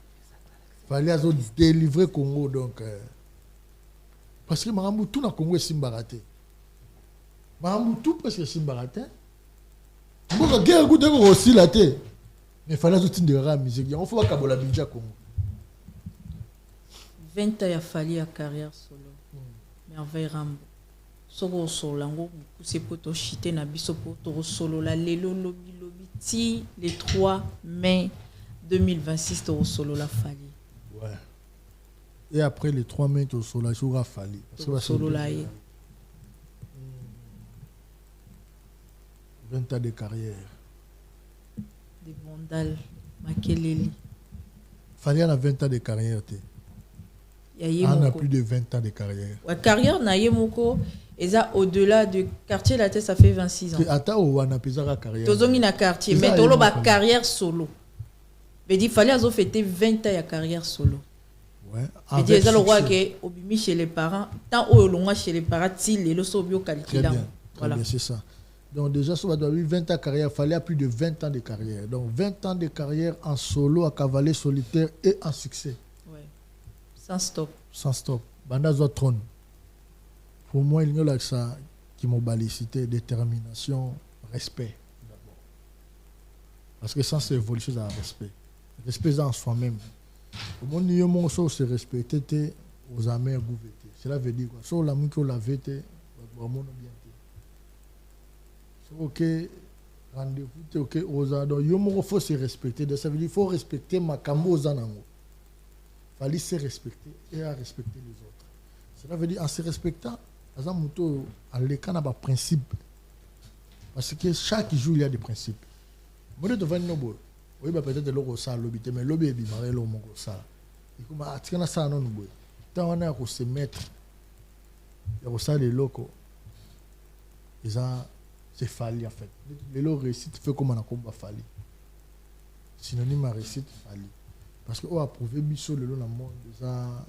Fallait délivrer Congo donc parce que Marambu tout dans Congo est simbaraté. Marambu tout parce que simbaraté. Moi guerre goûter aussi la tête. Mais fallait tout de la musique. Il faut pas la Bidja Congo. 20 ans il a fallu à carrière solo. Mais envers Rambo. Soko solo ngo c'est pour to chiter na biso pour to solo la lelo lobi ti le 3 mai 2026 to solo la Fali. Ouais. Et après les 3 mai to solo la joura Fali. Solo la 20 ans de carrière. Des Bondal Makeleli. Fali a 20 ans de carrière on a plus de 20 ans de carrière. La carrière na yemoko eza au-delà du quartier la tête ça fait 26 ans. Ata o wana pezaka carrière. Tozongi na quartier mais tolo ba carrière solo. Mais il fallait azo fêter 20 ans de carrière solo. Ouais. Et dit le roi que obimi chez les parents tant au longa chez les parents til le sobio calculé. Voilà. C'est ça. Donc déjà ça doit avoir 20 ans de carrière, il fallait plus de 20 ans de carrière. Donc 20 ans de carrière en solo, à cavalier solitaire et en succès. Sans stop. Sans stop. Banda Zotron. Pour moi, il y a ça qui m'a cité détermination, respect d'abord. Parce que sans cette évolution, ça respect. Respect en soi-même. Au monde où on se respecte, aux amers gouverner. Cela veut dire quoi? Sur la mouille la vérité, vraiment bien. Ok, rendez-vous, ok, aux adons. Il faut se respecter. Ça veut dire qu'il faut respecter ma camo aux anango. Il fallait se respecter et à respecter les autres. Cela veut dire en se respectant, à l'écran, il y a des principes. Parce que chaque jour, il y a des principes. Moi, je vais vous oui, peut-être que l'eau ça l'obité, mais l'obé est bimaré l'eau mon ça. Et comme à tirer ça non nous. Tant on a à se mettre, il y a ça les locaux. Ils ont c'est fallu en fait. Les lots réussite fait comme on a combat fallu. Synonyme à réussite fallu. Parce que on a prouvé biso le lot dans le monde déjà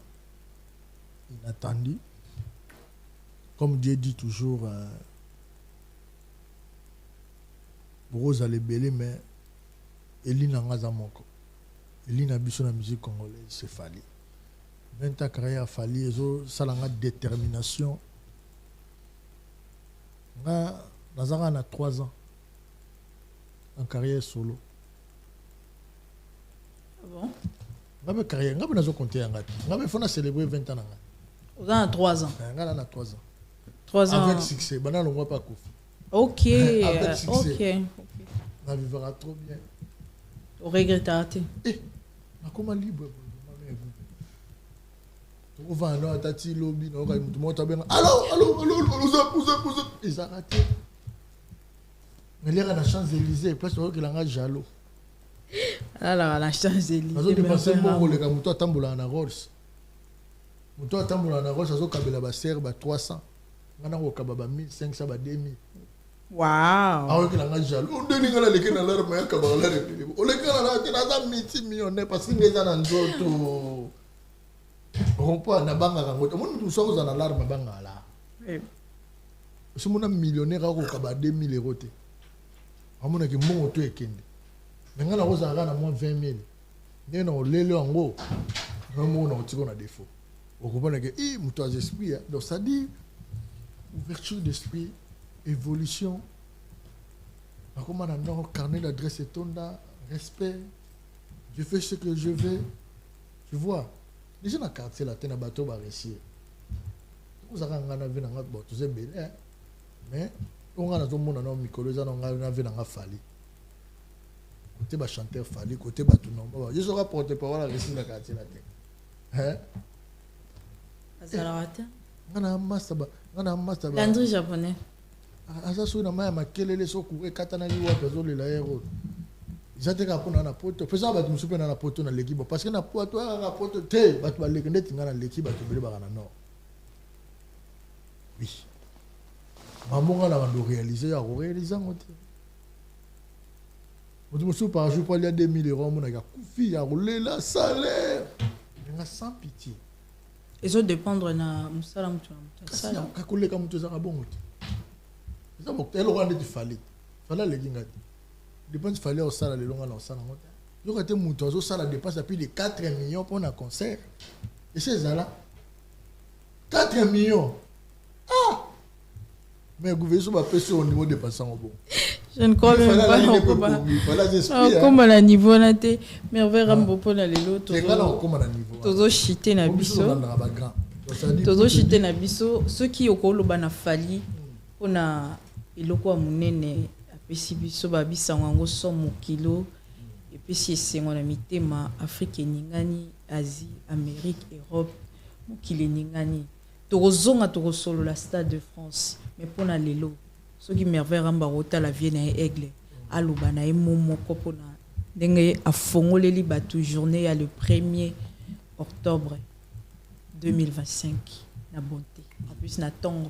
inattendu. Comme Dieu dit toujours, Rose allait belé mais Eline n'a moko. Eline a biso la musique congolaise, c'est fallu. 20 ans carrière a fallu, ça a détermination. Nazara a 3 ans en carrière solo. Ah bon? Ngabe carrière, ngabe nazo compter ngati. Ngabe fona célébrer 20 ans ngati. Vous avez 3 ans. Ngala na 3 ans. 3 ans. Avec succès, bana longwa pas kofi. OK. Avec succès. OK. On vivra trop bien. On regrette. Eh, comment libre on va à Tati Lobby, on va allô, ils ont raté. Mais là, on a Champs-Élysées, place où il a jaloux. Alors, la Champs-Élysées. Parce que pensez bon, les gars, on a tamboula na Rolls. On a tamboula na Rolls, on a kabela ba serbe 300. On a kababa 1500 ba 2000. Wow. Ah, il a jaloux. On donne les gens dans leur main kabala la république. On les gars là, il a multimillionnaire parce qu'ils les ont tout. On peut en abanga kangote. Moi nous sommes en alarme banga là. Si mon millionnaire a kaba 2000 euros te. Amona ki mon auto ekende. Mais ngana ko zanga na moins 20 000. Né na lele ngo. Vraiment on tiko na défaut. On comprend que muto az esprit. Donc ça dit ouverture d'esprit, évolution. Comment on a un carnet d'adresse et tonda, respect. Je fais ce que je veux. Tu vois. Les gens dans le quartier, là, ils ont un bateau à réussir. Vous avez un avis dans le bateau, c'est bien. Mais, on a un monde dans le micro, on a un avis dans le fali. Côté bas chanteur fali, côté bas tout non. Je serai porte-parole à réussir dans le quartier, là. Hein? On a un master. Landry japonais. Asa sou na maya makelele so ku ekatana liwa pezo le la héros. Ils ont pour na poto. Pesa ba tu super na poto na l'équipe parce que na poto na poto te ba tu ba lekende tinga na l'équipe ba tu bele ba na non. Oui. Mamonga na ba réaliser ya réaliser ngote. Mo tu par jour pour aller à 2000 euros mon na kufi ya rouler salaire. Nga sans pitié. Ils ont dépendre na musala mutu na ça. Ka koleka mutu za bongo. Ça bon elle aura de fallait. Fallait les gingati. Dépense fallait au salaire le long à l'ensemble. Il y aurait été mutu au salaire dépense à plus de 4 millions pour un concert. Et c'est ça là. 4 millions. Ah. Mais le gouvernement va passer au niveau des passants au bon. Je ne crois même pas. Comme à la niveau là, merveille rambopo na lelo. Tozo chité na biso. Tozo chité na biso. Ceux qui au kolo bana fali, on a eloko amunene apesi biso babisa ngo somo kilo. Et puis si c'est on a mitema Afrique ningani, Asie, Amérique, Europe, mokili ningani. Tozonga solo la Stade de France, mais pour na lelo. Ceux qui merveille rambarota la Vienne et aigle aluba na momo kopona ndenge afongoleli batu journée à le 1er octobre 2025 na bonté en plus na tongo.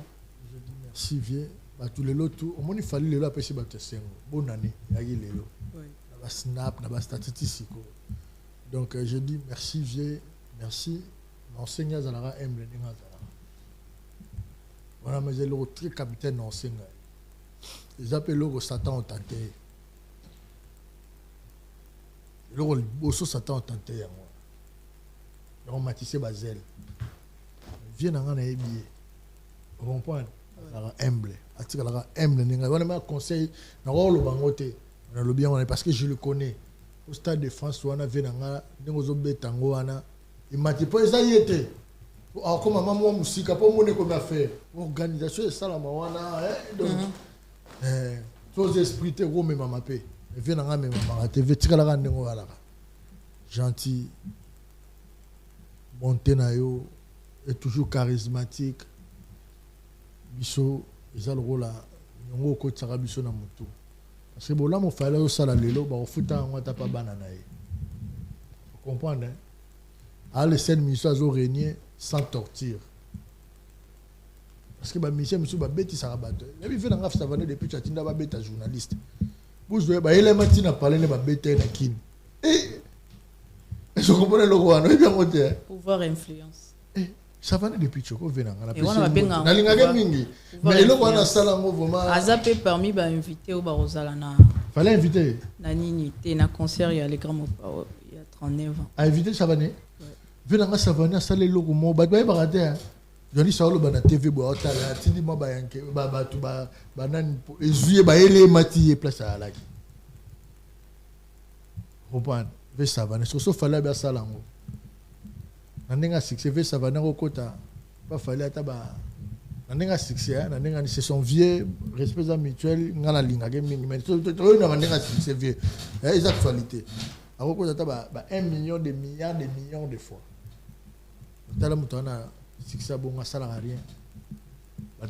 Je dis merci vieux batu lelo tout au moins il fallait lelo apesi batu sengo bonne année yaki lelo na ba snap na ba statistique donc je dis merci vieux merci l'enseignant zalara aime le ndinga zala voilà mais j'ai le très capitaine enseignant. Ils appellent le Satan au tenté. Le bosso Satan au tenté. Ils ont matissé Basel. Viens dans un billet. Vous comprenez? Ça va humble. atikala aime le ninga wana ma conseil na rolo bangote na le bien parce que je le connais au stade de France wana venanga ndengozo betango wana il m'a dit pas ça yete comme maman musika pour mon comme affaire organisation ça la wana donc tous esprits te go me mama pe venanga me mama te vetikala ndengo wala gentil monté na yo est toujours charismatique biso ezal rola nyongo ko tsaka biso na mutu parce que bola mo fala yo sala lelo ba ofuta ngata pa bana na ye vous comprenez à les 7 minutes azo régner sans torture parce que ba mission musu ba beti sara bato et puis venanga fa savane depuis tu atinda ba beta journaliste vous jouez ba ele matina parler ne ba beta na kin et je comprends le roi no bien moté pouvoir influence ça va depuis Choko venanga et on a bien na linga mingi mais le wana sala ngo vraiment azape parmi ba invité au barozala na fallait inviter na nini té na concert il y a les grands il y a 39 ans a invité Savané venanga Savané sala le mo ba baraté joli solo bana TV bo otala tindi mo ba yanke ba tu ba nan ezuye ba ele mati place à la comprendre ve Savané so fallait ba sala ngo nandenga succès ve Savana Rokota pas fallait ataba nandenga succès nandenga c'est son vieux respect mutuel ngala linga gaming mais to nandenga succès vieux les actualités Rokota ataba 1 million de millions de fois tala mutana succès bon sala rien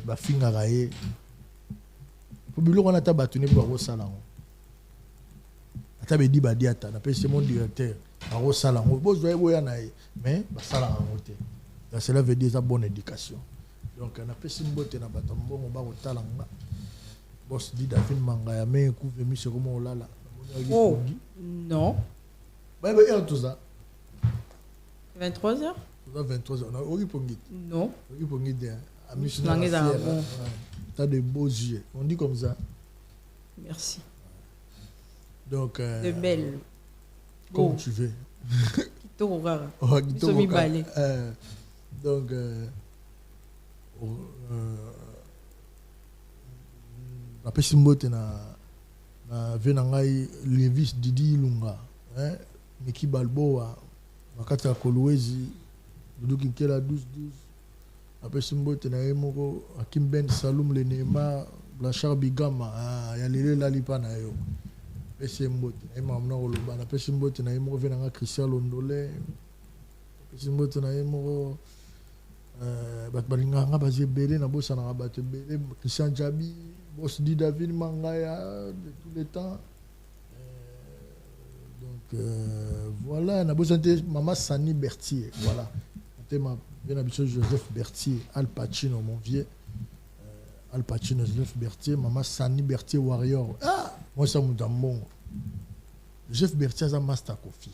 ba finga raé pour biloko na ataba tuni pour ko sala ngo atabe di badiata na pese mon directeur aro sala ngo bozo boya na mais ba sala ngo te ça cela veut dire sa bonne éducation donc na pese mbote na bato mbongo ba ko tala nga boss di David Mangaya mais couvre mi se comment olala oh non ba tout ça 23h 23h on a ori pongi non ori pongi de a mission t'as de beaux yeux on dit comme ça merci donc de belles comme tu veux Kitoko rara Kitoko balé donc la pesimbote na venangai Levis Didi Lunga Miki Balboa makata Kolwezi Dudu Kela 12 la pesimbote na emoko Akim Ben Saloum le Nema Blachar Bigama ya lele la lipa na yo pesimbote na emamna koloba na pesimbote na emoko venanga Christian Londole pesimbote na emoko bat balinganga bazebele na bosa na bato bele Christian Jabi boss di David Mangaya de tous les temps donc voilà na bosa maman Sani Berthier voilà tema bien habitué Joseph Berthier Al Pacino mon vieux Al Pacino Joseph Berthier maman Sani Berthier Warrior moi ça mudambon Joseph Berthier za master coffee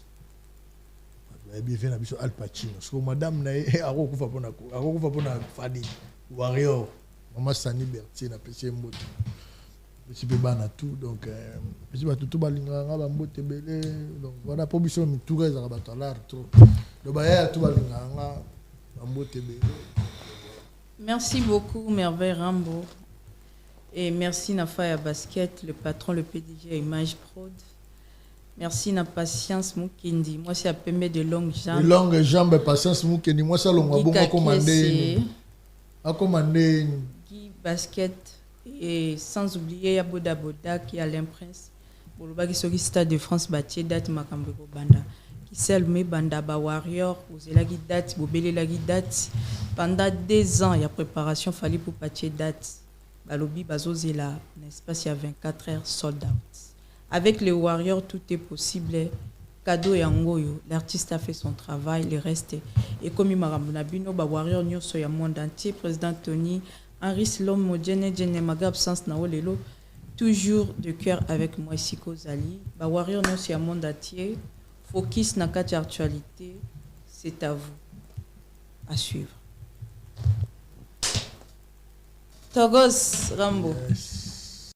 bien fait habitué Al Pacino parce que madame na akokufa pona fadi Warrior maman Sani Berthier na pese mbote petit peu bana tout donc petit ba tout balinganga ba mbote belé donc voilà pour biso mi tout reza ba talar trop donc ba ya tout balinganga ba mbote belé. Merci beaucoup Merveille Rambo et merci Nafaya Basket le patron le PDG Image Prod. Merci na Patience Mukindi moi c'est à Pembe de longues jambes. Longues jambes Patience Mukindi moi ça longwa bon a commandé Guy Basket et sans oublier ya Boda Boda qui a l'imprince boloba ki soki Stade de France batie date makambo ko banda qui selme banda ba Warrior ozela ki date bobelela ki date pendant 2 ans il y a préparation fallait pour batie date balobi bazozela n'est-ce pas il y a 24 heures sold out avec les Warriors tout est possible cadeau et angoyo l'artiste a fait son travail le reste et comme makambo na bino ba Warrior nyonso ya monde entier président Tony Henri Slom Modjene Djene Maga absence na olelo toujours de cœur avec moi Siko Zali ba Warrior non c'est un monde entier focus na quatre actualité c'est à vous à suivre Togos Rambo yes.